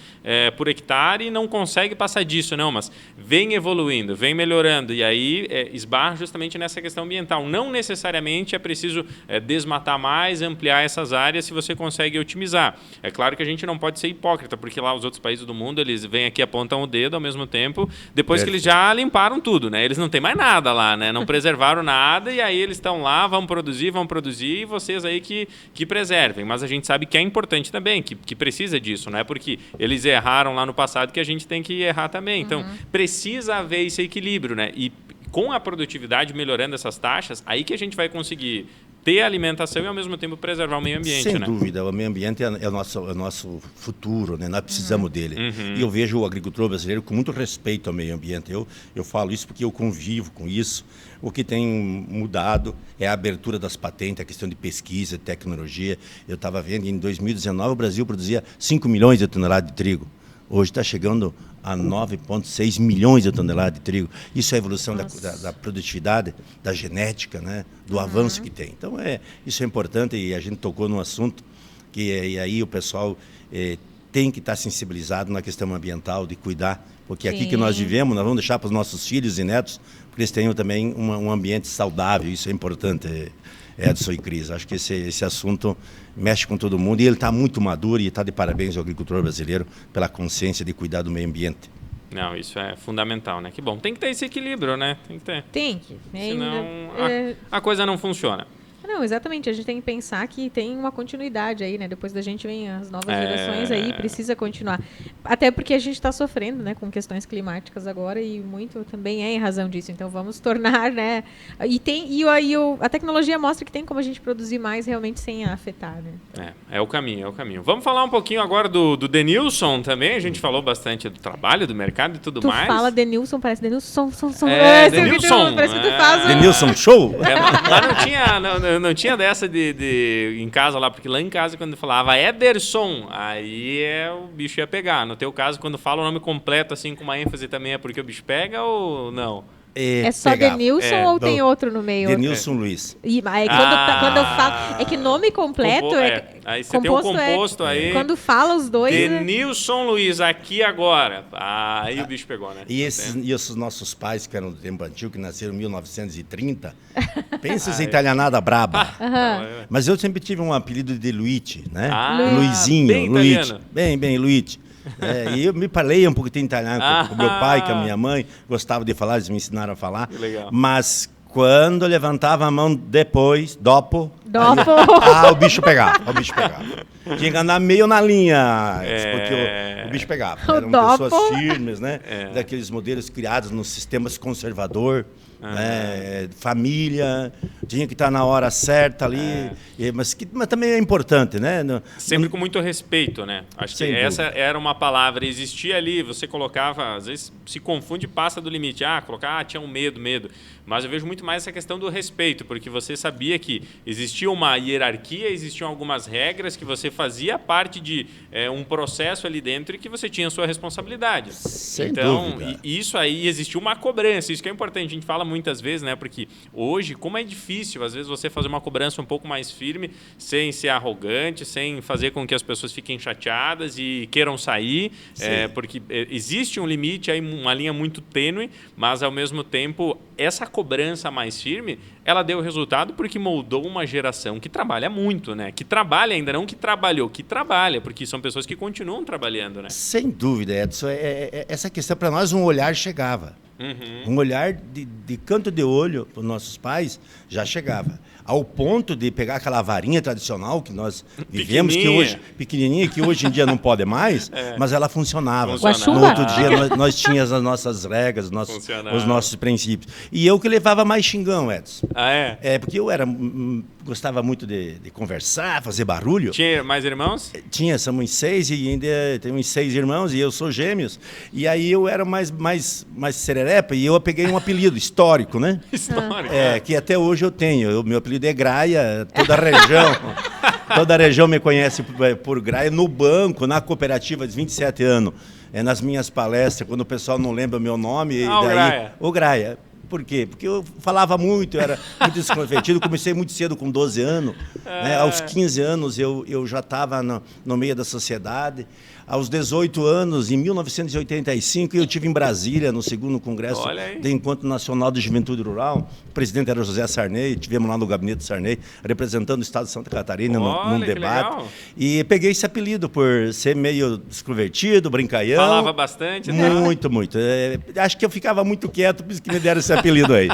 por hectare e não consegue passar disso, não, mas vem evoluindo, vem melhorando, e aí esbarra justamente nessa questão ambiental. Não necessariamente é preciso desmatar mais, ampliar essas áreas se você consegue otimizar. É claro que a gente não pode ser hipócrita, porque lá os outros países do mundo, eles vêm aqui apontam o dedo ao mesmo tempo, depois que eles já limparam tudo, né? Eles não têm mais nada lá, né? Não preservaram nada e aí eles estão lá, vão produzir e vocês aí que preservem. Mas a gente sabe que é importante também, que precisa disso, não é porque eles erraram lá no passado que a gente tem que errar também. Então, precisa haver esse equilíbrio, né? E com a produtividade melhorando essas taxas, aí que a gente vai conseguir ter alimentação e, ao mesmo tempo, preservar o meio ambiente. Sem dúvida, o meio ambiente é o nosso futuro, né? Nós precisamos dele. E eu vejo o agricultor brasileiro com muito respeito ao meio ambiente. Eu falo isso porque eu convivo com isso. O que tem mudado é a abertura das patentes, a questão de pesquisa, de tecnologia. Eu estava vendo, em 2019, o Brasil produzia 5 milhões de toneladas de trigo. Hoje está chegando a 9,6 milhões de toneladas de trigo. Isso é a evolução da produtividade, da genética, né? Do avanço que tem. Então, isso é importante e a gente tocou num assunto que e aí o pessoal tem que estar sensibilizado na questão ambiental, de cuidar, porque aqui que nós vivemos, nós vamos deixar para os nossos filhos e netos, porque eles tenham também um ambiente saudável, isso é importante, Edson e Cris. Acho que esse assunto mexe com todo mundo e ele está muito maduro e está de parabéns ao agricultor brasileiro pela consciência de cuidar do meio ambiente. Não, isso é fundamental, né? Que bom. Tem que ter esse equilíbrio, né? Tem que ter. Tem que. Senão a coisa não funciona. Não, exatamente. A gente tem que pensar que tem uma continuidade aí, né? Depois da gente vem as novas gerações aí, precisa continuar. Até porque a gente está sofrendo, né, com questões climáticas agora e muito também é em razão disso. Então vamos tornar, né? A tecnologia mostra que tem como a gente produzir mais realmente sem afetar, né? É o caminho, é o caminho. Vamos falar um pouquinho agora do Denilson também. A gente falou bastante do trabalho, do mercado e tudo mais. Tu fala Denilson, parece Denilson. Denilson. Parece que tu faz Denilson Show? Mas não tinha dessa de em casa lá, porque lá em casa quando falava Ederson, aí o bicho ia pegar. No teu caso, quando fala o nome completo assim com uma ênfase também é porque o bicho pega ou não? É só Denilson ou tem outro no meio? Denilson Luiz. Quando eu falo... É que nome completo Aí você tem um composto aí. Quando fala os dois... Denilson Luiz, aqui agora. Aí o bicho pegou, né? E esses nossos pais, que eram do tempo antigo, que nasceram em 1930, pensa essa italianada braba. Mas eu sempre tive um apelido de Luigi, né? Luizinho, bem Luigi. Bem, Luigi. E eu me falei um pouquinho italiano com meu pai, com a minha mãe, gostava de falar, eles me ensinaram a falar. Que legal. Mas quando eu levantava a mão dopo, o bicho pegava. Tinha que andar meio na linha, porque o bicho pegava. Eram pessoas firmes, né? Daqueles modelos criados nos sistemas conservador. Família, tinha que estar na hora certa ali, mas também é importante, né? Sempre com muito respeito, né? Acho que essa era uma palavra, existia ali, você colocava, às vezes se confunde e passa do limite, tinha um medo, mas eu vejo muito mais essa questão do respeito, porque você sabia que existia uma hierarquia, existiam algumas regras, que você fazia parte de um processo ali dentro e que você tinha a sua responsabilidade. Sem dúvida. Isso aí, existiu uma cobrança, isso que é importante, a gente fala muitas vezes, né? Porque hoje, como é difícil, às vezes, você fazer uma cobrança um pouco mais firme, sem ser arrogante, sem fazer com que as pessoas fiquem chateadas e queiram sair, porque existe um limite, aí, uma linha muito tênue, mas, ao mesmo tempo, essa cobrança mais firme, ela deu resultado porque moldou uma geração que trabalha muito, né? Que trabalha ainda, não que trabalhou, que trabalha, porque são pessoas que continuam trabalhando, né? Sem dúvida, Edson. Essa questão, para nós, um olhar chegava. Um olhar de canto de olho para os nossos pais já chegava. Ao ponto de pegar aquela varinha tradicional que nós vivemos, pequenininha, que hoje em dia não pode mais, mas ela funcionava. No outro dia nós tínhamos as nossas regras, os nossos princípios. E eu que levava mais xingão, Edson. Porque eu gostava muito de conversar, fazer barulho. Tinha mais irmãos? Tinha, somos 6 e ainda temos 6 irmãos e eu sou gêmeos. E aí eu era mais sererepa e eu peguei um apelido histórico, né? Histórico. Que até hoje eu tenho. Meu apelido é Graia, toda a região me conhece por Graia, no banco, na cooperativa de 27 anos, nas minhas palestras, quando o pessoal não lembra o meu nome, o Graia. Por quê? Porque eu falava muito, eu era muito extrovertido, comecei muito cedo, com 12 anos. Né? Aos 15 anos eu já estava no meio da sociedade. Aos 18 anos, em 1985, eu estive em Brasília, no 2º Congresso do Encontro Nacional de Juventude Rural. O presidente era José Sarney, estivemos lá no gabinete do Sarney, representando o estado de Santa Catarina num debate. Legal. E peguei esse apelido por ser meio extrovertido, brincalhão. Falava bastante? Muito. Acho que eu ficava muito quieto, por isso que me deram esse apelido aí.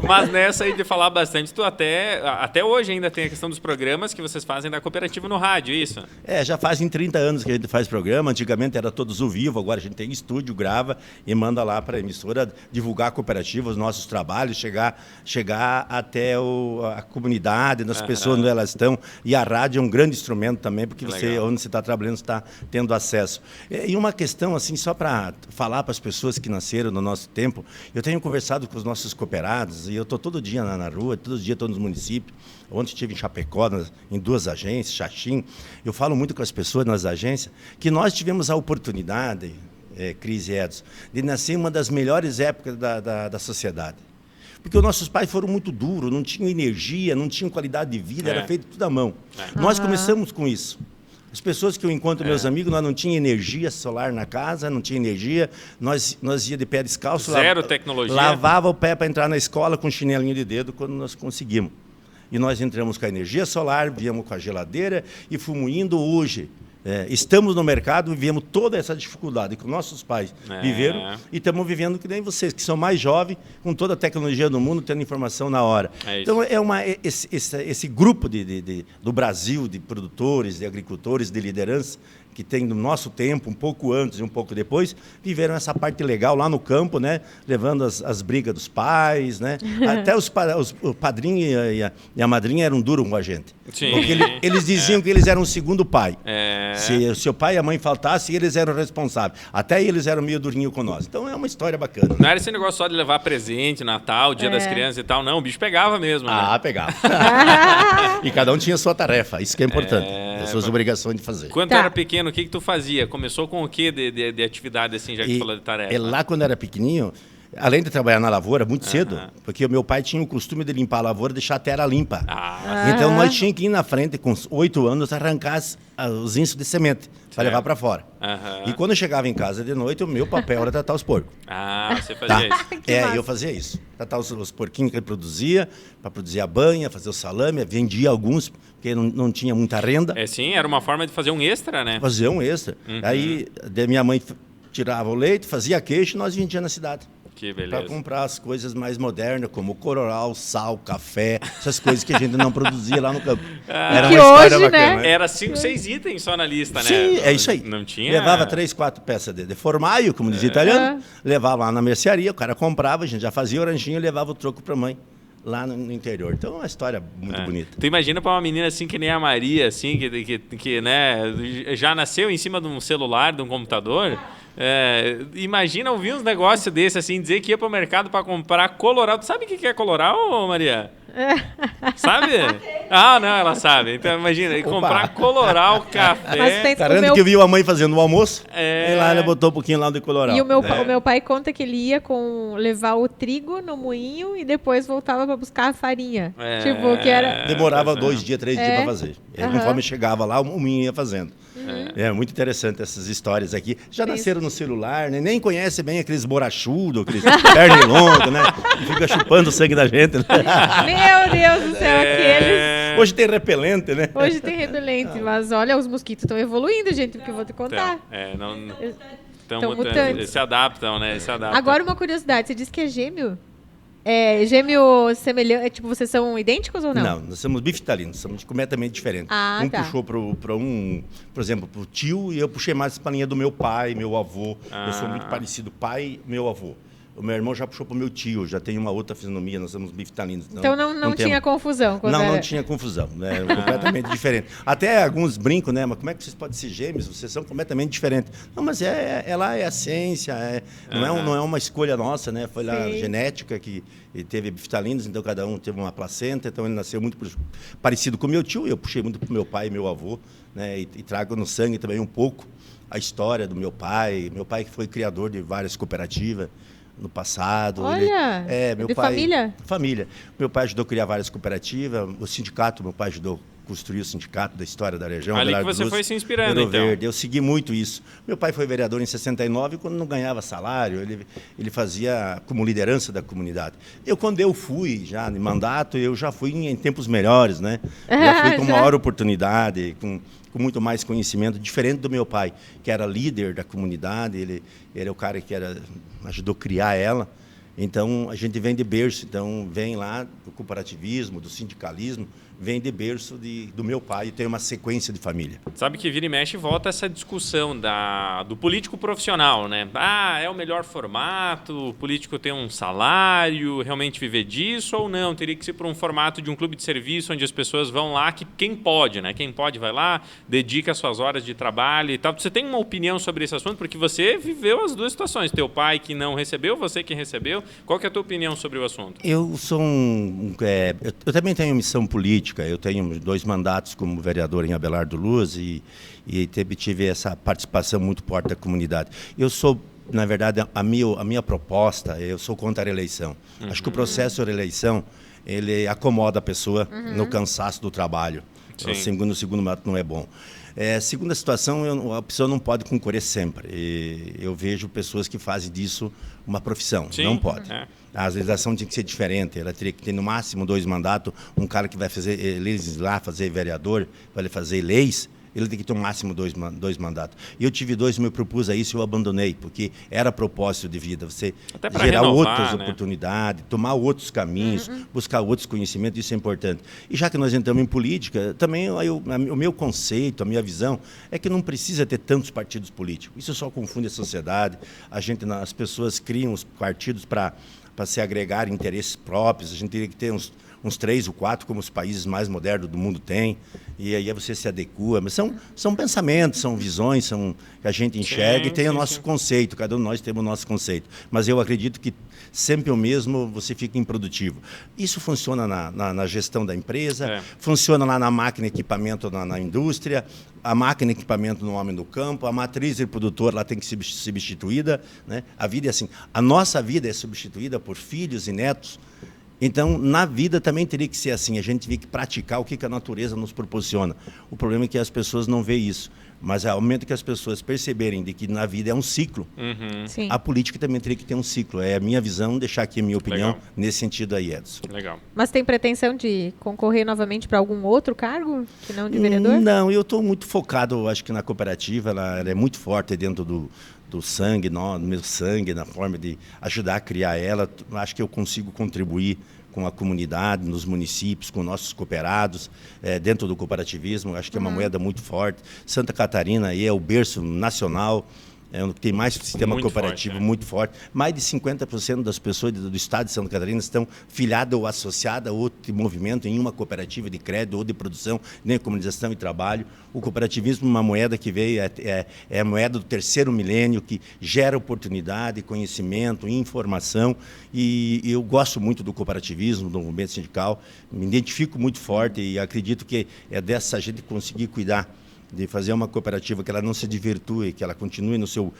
Mas nessa aí de falar bastante, tu até hoje ainda tem a questão dos programas que vocês fazem da cooperativa no rádio, isso? Já fazem 30 anos que a gente faz programa. Antigamente era todos ao vivo, agora a gente tem estúdio, grava e manda lá para a emissora divulgar a cooperativa, os nossos trabalhos, chegar até a comunidade, nas pessoas onde elas estão. E a rádio é um grande instrumento também, porque onde você está trabalhando, você está tendo acesso. E uma questão, assim, só para falar para as pessoas que nasceram no nosso tempo, eu tenho conversado com os nossos cooperados, e eu estou todo dia na rua, todo dia estou nos municípios. Ontem estive em Chapecó, em 2 agências, Xaxim. Eu falo muito com as pessoas nas agências que nós tivemos a oportunidade, Cris e Edson, de nascer em uma das melhores épocas da sociedade. Porque os nossos pais foram muito duros, não tinham energia, não tinham qualidade de vida, era feito tudo à mão. Nós começamos com isso. As pessoas que eu encontro, meus amigos, nós não tinha energia solar na casa, não tinha energia, nós ia de pé descalço. Zero tecnologia. Lavava o pé para entrar na escola com chinelinho de dedo quando nós conseguimos. E nós entramos com a energia solar, viemos com a geladeira e fomos indo hoje. Estamos no mercado e vivemos toda essa dificuldade que nossos pais viveram e estamos vivendo que nem vocês, que são mais jovens, com toda a tecnologia do mundo, tendo informação na hora. Então, esse grupo do Brasil, de produtores, de agricultores, de liderança, que tem no nosso tempo, um pouco antes e um pouco depois, viveram essa parte legal lá no campo, né? Levando as brigas dos pais, né? Até o padrinho e a madrinha eram duros com a gente. Sim. Porque eles diziam que eles eram o segundo pai. Se o seu pai e a mãe faltassem, eles eram responsáveis. Até eles eram meio durinhos com nós. Então é uma história bacana. Não era esse negócio só de levar presente, Natal, Dia das Crianças e tal, não. O bicho pegava mesmo, né? Pegava. E cada um tinha a sua tarefa. Isso que é importante. As suas obrigações de fazer. Quando tu era pequeno, o que tu fazia? Começou com o que de atividade, assim, já que tu falou de tarefa? Lá quando eu era pequenininho, além de trabalhar na lavoura muito cedo, porque o meu pai tinha o costume de limpar a lavoura e deixar a terra limpa. Então nós tínhamos que ir na frente, com 8 anos, arrancar os insos de semente para levar para fora. E quando eu chegava em casa de noite, o meu papel era tratar os porcos. Você fazia isso? Eu fazia isso. Tratar os porquinhos que ele produzia, para produzir a banha, fazer o salame, vendia alguns, porque não tinha muita renda. Sim, era uma forma de fazer um extra, né? Fazer um extra. Aí minha mãe tirava o leite, fazia queijo e nós vendíamos na cidade. Que beleza. Para comprar as coisas mais modernas, como cororal, sal, café, essas coisas que a gente não produzia lá no campo. Era uma história bacana. Né? Era 5, 6 itens só na lista, né? Sim, é isso aí. Não tinha... Levava 3, 4 peças de formaggio, como dizia italiano, levava lá na mercearia, o cara comprava, a gente já fazia oranjinho e levava o troco para a mãe. Lá no interior. Então é uma história muito bonita. Tu imagina para uma menina assim que nem a Maria, assim, que né, já nasceu em cima de um celular, de um computador. Imagina ouvir uns negócios desses, assim, dizer que ia para o mercado para comprar coloral. Tu sabe o que é coloral, Maria? Sabe? Não, ela sabe. Então imagina, comprar coloral, café. Caramba, que eu vi a mãe fazendo o almoço, e lá ela botou um pouquinho lá de coloral. E o meu pai conta que ele ia levar o trigo no moinho e depois voltava para buscar a farinha. Tipo, que era... Demorava 2 dias, 3 dias para fazer. Conforme chegava lá, o moinho ia fazendo. É muito interessante essas histórias aqui. Já nasceram no celular, né? Nem conhece bem aqueles borachudos, aqueles pernilongos, né? Que fica chupando o sangue da gente. Né? Meu Deus do céu, aqueles... Hoje tem repelente, né? Hoje tem repelente, mas olha, os mosquitos estão evoluindo, gente, porque eu vou te contar. Estão mutando. Se adaptam, né? Agora uma curiosidade, você disse que é gêmeo? Gêmeo semelhante, tipo, vocês são idênticos ou não? Não, nós somos bifitalinos, somos completamente diferentes. Puxou para por exemplo, para o tio, e eu puxei mais para a linha do meu pai, meu avô. Eu sou muito parecido, pai, meu avô. O meu irmão já puxou para o meu tio, já tem uma outra fisionomia, nós somos bifitalinos. Então não tinha confusão? Não tinha confusão, né? Completamente diferente. Até alguns brincam, né? Mas como é que vocês podem ser gêmeos? Vocês são completamente diferentes. Não, mas ela é a ciência, não é uma escolha nossa, né? Foi lá a genética que teve bifitalinos, então cada um teve uma placenta, então ele nasceu muito parecido com o meu tio, eu puxei muito para o meu pai e meu avô, né? E trago no sangue também um pouco a história do meu pai que foi criador de várias cooperativas no passado. Olha, meu pai, família? Família. Meu pai ajudou a criar várias cooperativas, o sindicato, meu pai ajudou a construir o sindicato da história da região. Ali que você foi se inspirando, então. Verde. Eu segui muito isso. Meu pai foi vereador em 69, quando não ganhava salário, ele fazia como liderança da comunidade. Quando eu fui já em mandato, eu já fui em tempos melhores, né? Já fui com maior oportunidade, com muito mais conhecimento, diferente do meu pai, que era líder da comunidade, ele é o cara que ajudou a criar ela. Então, a gente vem de berço, então vem lá do cooperativismo, do sindicalismo, vem de berço do meu pai e tem uma sequência de família. Sabe que vira e mexe volta essa discussão do político profissional, né? É o melhor formato, o político tem um salário, realmente viver disso ou não? Teria que ser por um formato de um clube de serviço onde as pessoas vão lá, que quem pode, né? Quem pode vai lá, dedica as suas horas de trabalho e tal. Você tem uma opinião sobre esse assunto? Porque você viveu as duas situações, teu pai que não recebeu, você que recebeu. Qual que é a tua opinião sobre o assunto? Eu sou eu também tenho missão política. Eu tenho 2 mandatos como vereador em Abelardo Luz e tive essa participação muito forte da comunidade. Eu sou, na verdade, a minha proposta, eu sou contra a reeleição. Acho que o processo de reeleição, ele acomoda a pessoa no cansaço do trabalho. O segundo mandato não é bom. Segunda situação, a pessoa não pode concorrer sempre. Eu vejo pessoas que fazem disso uma profissão. Não pode. A legislação tinha que ser diferente. Ela teria que ter no máximo 2 mandatos. Um cara que vai fazer vereador, vai fazer leis, ele tem que ter no máximo 2 mandatos. E eu tive 2, me propus a isso e eu abandonei, porque era propósito de vida. Você gerar outras oportunidades, tomar outros caminhos, buscar outros conhecimentos, isso é importante. E já que nós entramos em política, também o meu conceito, a minha visão, é que não precisa ter tantos partidos políticos. Isso só confunde a sociedade. As pessoas criam os partidos para se agregar interesses próprios. A gente teria que ter uns 3 ou 4, como os países mais modernos do mundo têm, e aí você se adequa. Mas são pensamentos, são visões, que a gente enxerga e tem o nosso conceito, cada um de nós temos o nosso conceito. Mas eu acredito que sempre o mesmo, você fica improdutivo. Isso funciona na gestão da empresa, funciona lá na máquina e equipamento na indústria, a máquina e equipamento no homem do campo, a matriz e produtor lá tem que ser substituída, né? A vida é assim, a nossa vida é substituída por filhos e netos. Então, na vida também teria que ser assim, a gente tem que praticar o que a natureza nos proporciona. O problema é que as pessoas não veem isso, mas ao momento que as pessoas perceberem de que na vida é um ciclo, a política também teria que ter um ciclo. É a minha visão, deixar aqui a minha opinião nesse sentido aí, Edson. Legal. Mas tem pretensão de concorrer novamente para algum outro cargo, que não de vereador? Não, eu estou muito focado, acho que na cooperativa, ela é muito forte dentro do sangue, no meu sangue, na forma de ajudar a criar ela. Acho que eu consigo contribuir com a comunidade, nos municípios, com nossos cooperados, dentro do cooperativismo. Acho que é uma moeda muito forte. Santa Catarina aí é o berço nacional, que tem mais sistema muito cooperativo forte, muito forte. Mais de 50% das pessoas do estado de Santa Catarina estão filiadas ou associadas a outro movimento em uma cooperativa de crédito ou de produção, de comunicação e trabalho. O cooperativismo é uma moeda que veio, é a moeda do terceiro milênio, que gera oportunidade, conhecimento, informação. E eu gosto muito do cooperativismo, do movimento sindical, me identifico muito forte e acredito que é dessa gente conseguir cuidar de fazer uma cooperativa que ela não se desvirtue, que ela continue no seu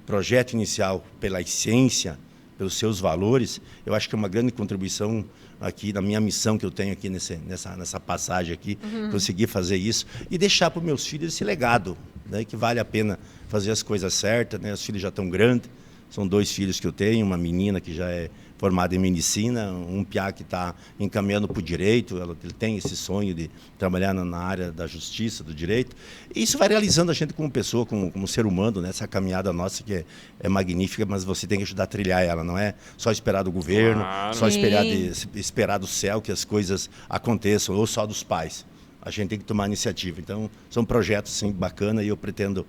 projeto inicial pela essência, pelos seus valores. Eu acho que é uma grande contribuição aqui na minha missão que eu tenho aqui nessa passagem aqui, conseguir fazer isso e deixar para os meus filhos esse legado, né, que vale a pena fazer as coisas certas, né? Os filhos já estão grandes, são 2 filhos que eu tenho, uma menina que já é formada em medicina, um piá que está encaminhando para o direito, ele tem esse sonho de trabalhar na área da justiça, do direito. E isso vai realizando a gente como pessoa, como ser humano, né? Essa caminhada nossa que é magnífica, mas você tem que ajudar a trilhar ela, não é só esperar do governo, só esperar do céu que as coisas aconteçam, ou só dos pais. A gente tem que tomar iniciativa. Então, são projetos sim, bacanas e eu pretendo,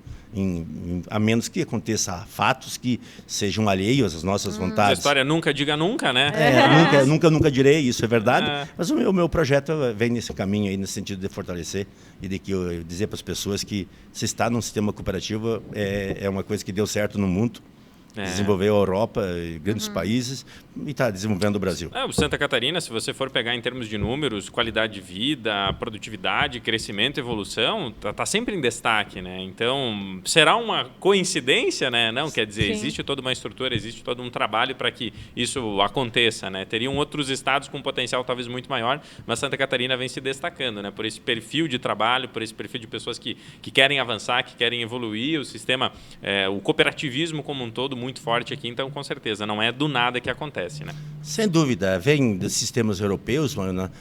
a menos que aconteça fatos que sejam alheios às nossas vontades. A história nunca diga nunca, né? Nunca direi, isso é verdade. Mas o meu projeto vem nesse caminho aí, nesse sentido de fortalecer e de que eu dizer para as pessoas que se está num sistema cooperativo é uma coisa que deu certo no mundo. Desenvolveu a Europa e grandes países e está desenvolvendo o Brasil. O Santa Catarina, se você for pegar em termos de números, qualidade de vida, produtividade, crescimento, evolução, está sempre em destaque, né? Então, será uma coincidência, né? Não, quer dizer, existe toda uma estrutura, existe todo um trabalho para que isso aconteça, né? Teriam outros estados com potencial talvez muito maior, mas Santa Catarina vem se destacando, né? Por esse perfil de trabalho, por esse perfil de pessoas que querem avançar, que querem evoluir, o sistema, o cooperativismo como um todo muito forte aqui, então com certeza não é do nada que acontece, né? Sem dúvida, vem dos sistemas europeus,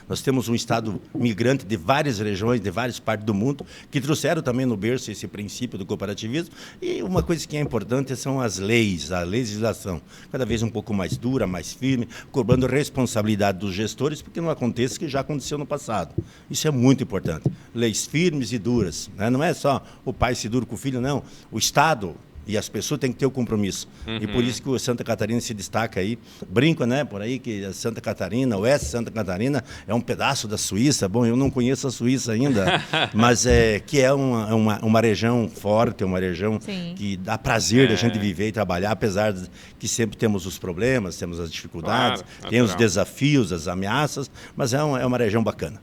nós temos um estado migrante de várias regiões, de várias partes do mundo, que trouxeram também no berço esse princípio do cooperativismo, e uma coisa que é importante são as leis, a legislação, cada vez um pouco mais dura, mais firme, cobrando responsabilidade dos gestores, porque não aconteça o que já aconteceu no passado. Isso é muito importante. Leis firmes e duras, né? Não é só o pai se duro com o filho, não. O Estado e as pessoas têm que ter o compromisso. E por isso que o Santa Catarina se destaca aí. Brinco, né, por aí, que a Santa Catarina, o oeste de Santa Catarina, é um pedaço da Suíça. Bom, eu não conheço a Suíça ainda, mas que é uma região forte, uma região que dá prazer da gente viver e trabalhar, apesar de que sempre temos os problemas, temos as dificuldades, tem os desafios, as ameaças, mas é uma região bacana.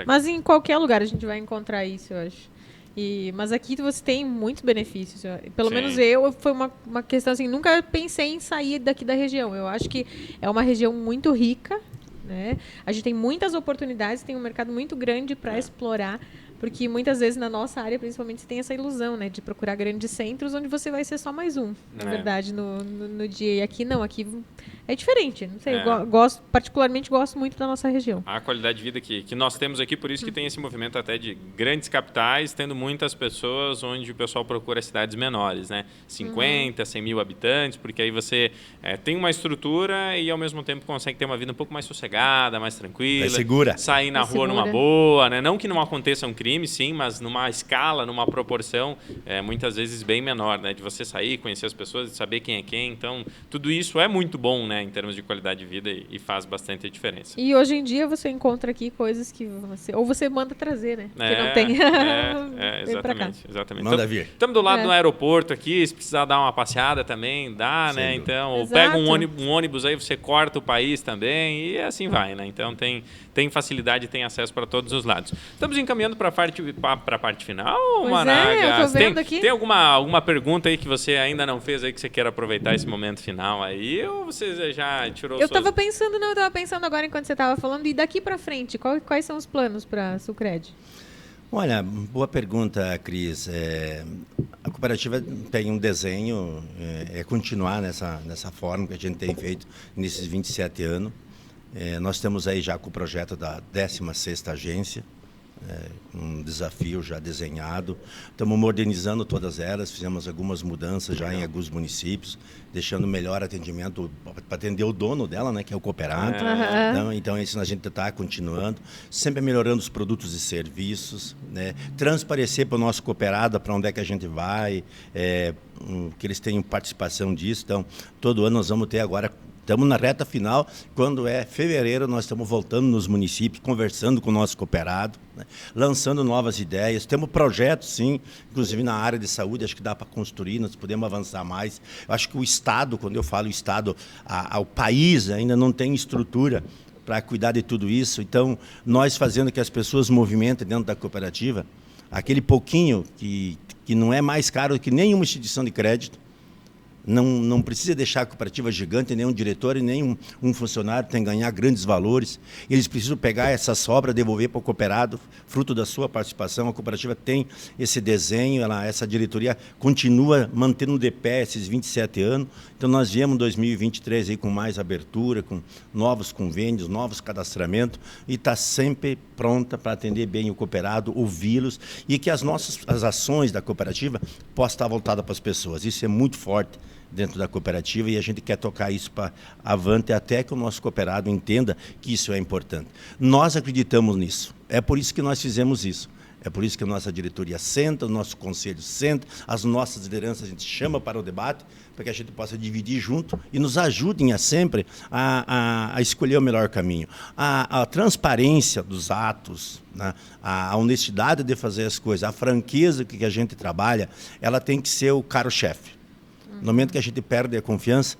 Mas em qualquer lugar a gente vai encontrar isso, eu acho. Mas aqui você tem muitos benefícios. Pelo menos foi uma questão assim, nunca pensei em sair daqui da região. Eu acho que é uma região muito rica, né? A gente tem muitas oportunidades, tem um mercado muito grande para explorar, porque muitas vezes na nossa área, principalmente, você tem essa ilusão, né, de procurar grandes centros onde você vai ser só mais um, na verdade, no dia. E aqui não, aqui é diferente. Não sei, eu particularmente gosto muito da nossa região. A qualidade de vida que nós temos aqui, por isso que tem esse movimento até de grandes capitais, tendo muitas pessoas onde o pessoal procura cidades menores, né? 50, 100 mil habitantes, porque aí você tem uma estrutura e ao mesmo tempo consegue ter uma vida um pouco mais sossegada, mais tranquila. É segura. Sair na rua numa boa, né? Não que não aconteçam crimes, crime, sim, mas numa escala, numa proporção muitas vezes bem menor, né? De você sair, conhecer as pessoas, de saber quem é quem. Então, tudo isso é muito bom, né? Em termos de qualidade de vida e faz bastante diferença. E hoje em dia você encontra aqui coisas que você manda trazer, né? Que não tem. Exatamente. Manda vir. Estamos do lado do aeroporto aqui, se precisar dar uma passeada também, dá, né? Então, ou pega um ônibus aí, você corta o país também e assim vai, né? Então, tem facilidade e tem acesso para todos os lados. Estamos encaminhando para a parte final, Managa? Eu tô vendo aqui. Tem alguma pergunta aí que você ainda não fez aí que você quer aproveitar esse momento final aí, ou você já tirou Eu tava pensando agora enquanto você tava falando, e daqui para frente, quais são os planos para a Sulcred? Olha, boa pergunta, Cris. A cooperativa tem um desenho, continuar nessa forma que a gente tem feito nesses 27 anos. Nós estamos aí já com o projeto da 16ª agência, um desafio já desenhado. Estamos modernizando todas elas, fizemos algumas mudanças já em alguns municípios, deixando melhor atendimento para atender o dono dela, né, que é o cooperado. Então isso a gente está continuando, sempre melhorando os produtos e serviços, né, transparecer para o nosso cooperado para onde é que a gente vai, que eles tenham participação disso. Então, todo ano nós vamos ter agora. Estamos na reta final, quando é fevereiro, nós estamos voltando nos municípios, conversando com o nosso cooperado, né, lançando novas ideias. Temos projetos, sim, inclusive na área de saúde, acho que dá para construir, nós podemos avançar mais. Eu acho que o Estado, quando eu falo Estado, o país ainda não tem estrutura para cuidar de tudo isso. Então, nós fazendo que as pessoas movimentem dentro da cooperativa, aquele pouquinho que não é mais caro que nenhuma instituição de crédito. Não precisa deixar a cooperativa gigante, nem um diretor e nem um funcionário tem que ganhar grandes valores. Eles precisam pegar essa sobra, devolver para o cooperado, fruto da sua participação. A cooperativa tem esse desenho, essa diretoria continua mantendo de pé esses 27 anos. Então, nós viemos em 2023 aí com mais abertura, com novos convênios, novos cadastramentos, e está sempre pronta para atender bem o cooperado, ouvi-los, e que as ações da cooperativa possam estar voltadas para as pessoas. Isso é muito forte dentro da cooperativa e a gente quer tocar isso para avante até que o nosso cooperado entenda que isso é importante. Nós acreditamos nisso, é por isso que nós fizemos isso. É por isso que a nossa diretoria senta, o nosso conselho senta, as nossas lideranças a gente chama para o debate, para que a gente possa dividir junto e nos ajudem sempre a escolher o melhor caminho. A transparência dos atos, né? A honestidade de fazer as coisas, a franqueza que a gente trabalha, ela tem que ser o carro-chefe. No momento que a gente perde a confiança,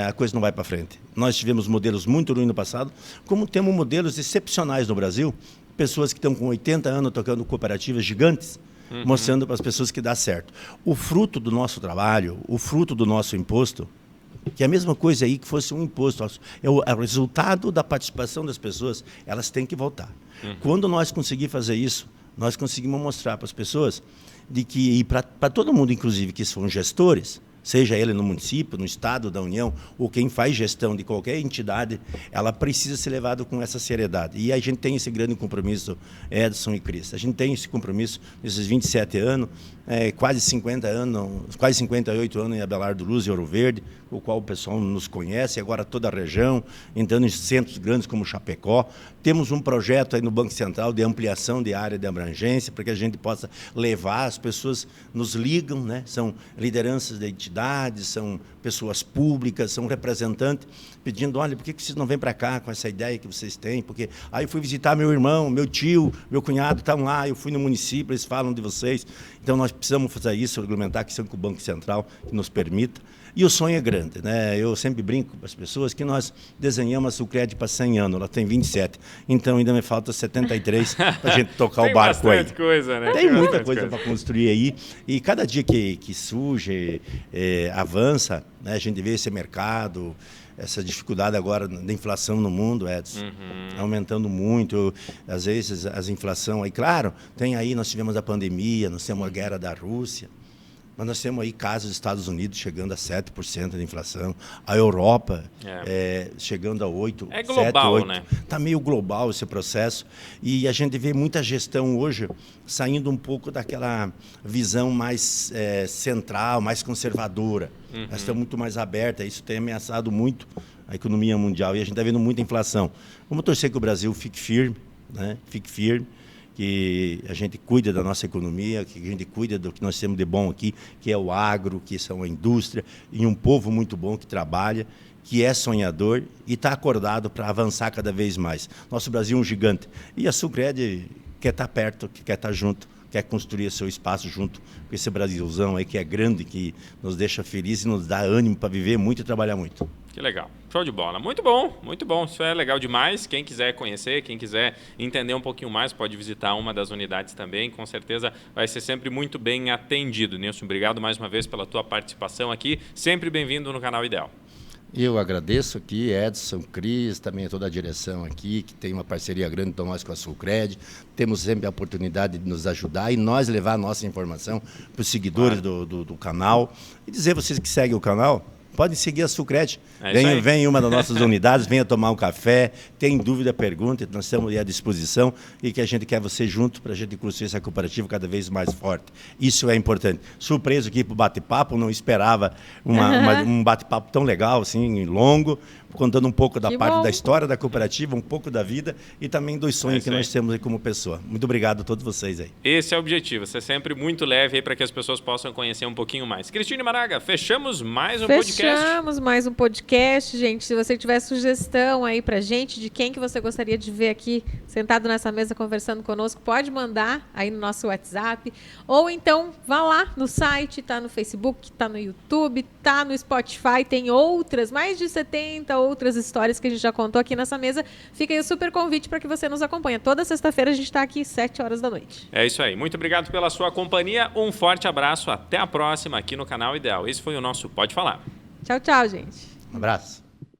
a coisa não vai para frente. Nós tivemos modelos muito ruins no passado, como temos modelos excepcionais no Brasil, pessoas que estão com 80 anos tocando cooperativas gigantes, mostrando para as pessoas que dá certo. O fruto do nosso trabalho, o fruto do nosso imposto, que é a mesma coisa aí que fosse um imposto, é o resultado da participação das pessoas, elas têm que voltar. Quando nós conseguimos fazer isso, nós conseguimos mostrar para as pessoas de que, e para todo mundo, inclusive, que são gestores, seja ele no município, no estado da União, ou quem faz gestão de qualquer entidade, ela precisa ser levada com essa seriedade. E a gente tem esse grande compromisso, Edson e Cris. A gente tem esse compromisso nesses 27 anos, quase 50 anos, quase 58 anos em Abelardo Luz e Ouro Verde, o qual o pessoal nos conhece, agora toda a região, entrando em centros grandes como Chapecó. Temos um projeto aí no Banco Central de ampliação de área de abrangência, para que a gente possa levar, as pessoas nos ligam, né? São lideranças de entidades, são pessoas públicas, são representantes, pedindo, olha, por que vocês não vêm para cá com essa ideia que vocês têm? Porque aí eu fui visitar meu irmão, meu tio, meu cunhado estão lá, eu fui no município, eles falam de vocês. Então, nós precisamos fazer isso, regulamentar a questão com o Banco Central, que nos permita. E o sonho é grande, né? Eu sempre brinco com as pessoas que nós desenhamos a Sulcred para 100 anos, ela tem 27, então ainda me falta 73 para a gente tocar o barco aí. Tem bastante coisa, né? Tem muita coisa para construir aí, e cada dia que surge, avança, né? A gente vê esse mercado, essa dificuldade agora da inflação no mundo, Edson, aumentando muito, às vezes as inflação aí, claro, tem aí, nós tivemos a pandemia, nós temos a guerra da Rússia, mas nós temos aí casos dos Estados Unidos chegando a 7% de inflação, a Europa chegando a 8%. É global, 7, 8%. Né? Está meio global esse processo, e a gente vê muita gestão hoje saindo um pouco daquela visão mais central, mais conservadora. Nós estamos muito mais abertos, isso tem ameaçado muito a economia mundial, e a gente está vendo muita inflação. Vamos torcer que o Brasil fique firme, né? Fique firme, que a gente cuida da nossa economia, que a gente cuida do que nós temos de bom aqui, que é o agro, que são a indústria, e um povo muito bom que trabalha, que é sonhador e está acordado para avançar cada vez mais. Nosso Brasil é um gigante. E a Sulcred quer estar perto, quer estar junto, quer construir seu espaço junto com esse Brasilzão aí que é grande, que nos deixa felizes e nos dá ânimo para viver muito e trabalhar muito. Que legal. Show de bola. Muito bom, muito bom. Isso é legal demais. Quem quiser conhecer, quem quiser entender um pouquinho mais, pode visitar uma das unidades também. Com certeza vai ser sempre muito bem atendido. Nilson, obrigado mais uma vez pela tua participação aqui. Sempre bem-vindo no Canal Ideal. Eu agradeço aqui, Edson, Cris, também toda a direção aqui, que tem uma parceria grande com nós com a Sulcred. Temos sempre a oportunidade de nos ajudar e nós levar a nossa informação para os seguidores do canal. E dizer a vocês que seguem o canal, podem seguir a Sulcred. Vem em uma das nossas unidades, venha tomar um café, tem dúvida, pergunta, nós estamos à disposição e que a gente quer você junto para a gente construir essa cooperativa cada vez mais forte. Isso é importante. Surpreso aqui para o bate-papo, não esperava um bate-papo tão legal, assim, longo, contando um pouco da parte da história da cooperativa, um pouco da vida e também dos sonhos que nós temos aí como pessoa. Muito obrigado a todos vocês aí. Esse é o objetivo, ser sempre muito leve aí para que as pessoas possam conhecer um pouquinho mais. Cristine Maraga, fechamos mais um podcast. Fechamos mais um podcast, gente. Se você tiver sugestão aí pra gente de quem que você gostaria de ver aqui sentado nessa mesa conversando conosco, pode mandar aí no nosso WhatsApp. Ou então vá lá no site, tá no Facebook, tá no YouTube, tá no Spotify, tem outras, mais de 70 outras histórias que a gente já contou aqui nessa mesa. Fica aí o super convite para que você nos acompanhe. Toda sexta-feira a gente está aqui 7 horas da noite. É isso aí. Muito obrigado pela sua companhia. Um forte abraço. Até a próxima aqui no Canal Ideal. Esse foi o nosso Pode Falar. Tchau, tchau, gente. Um abraço.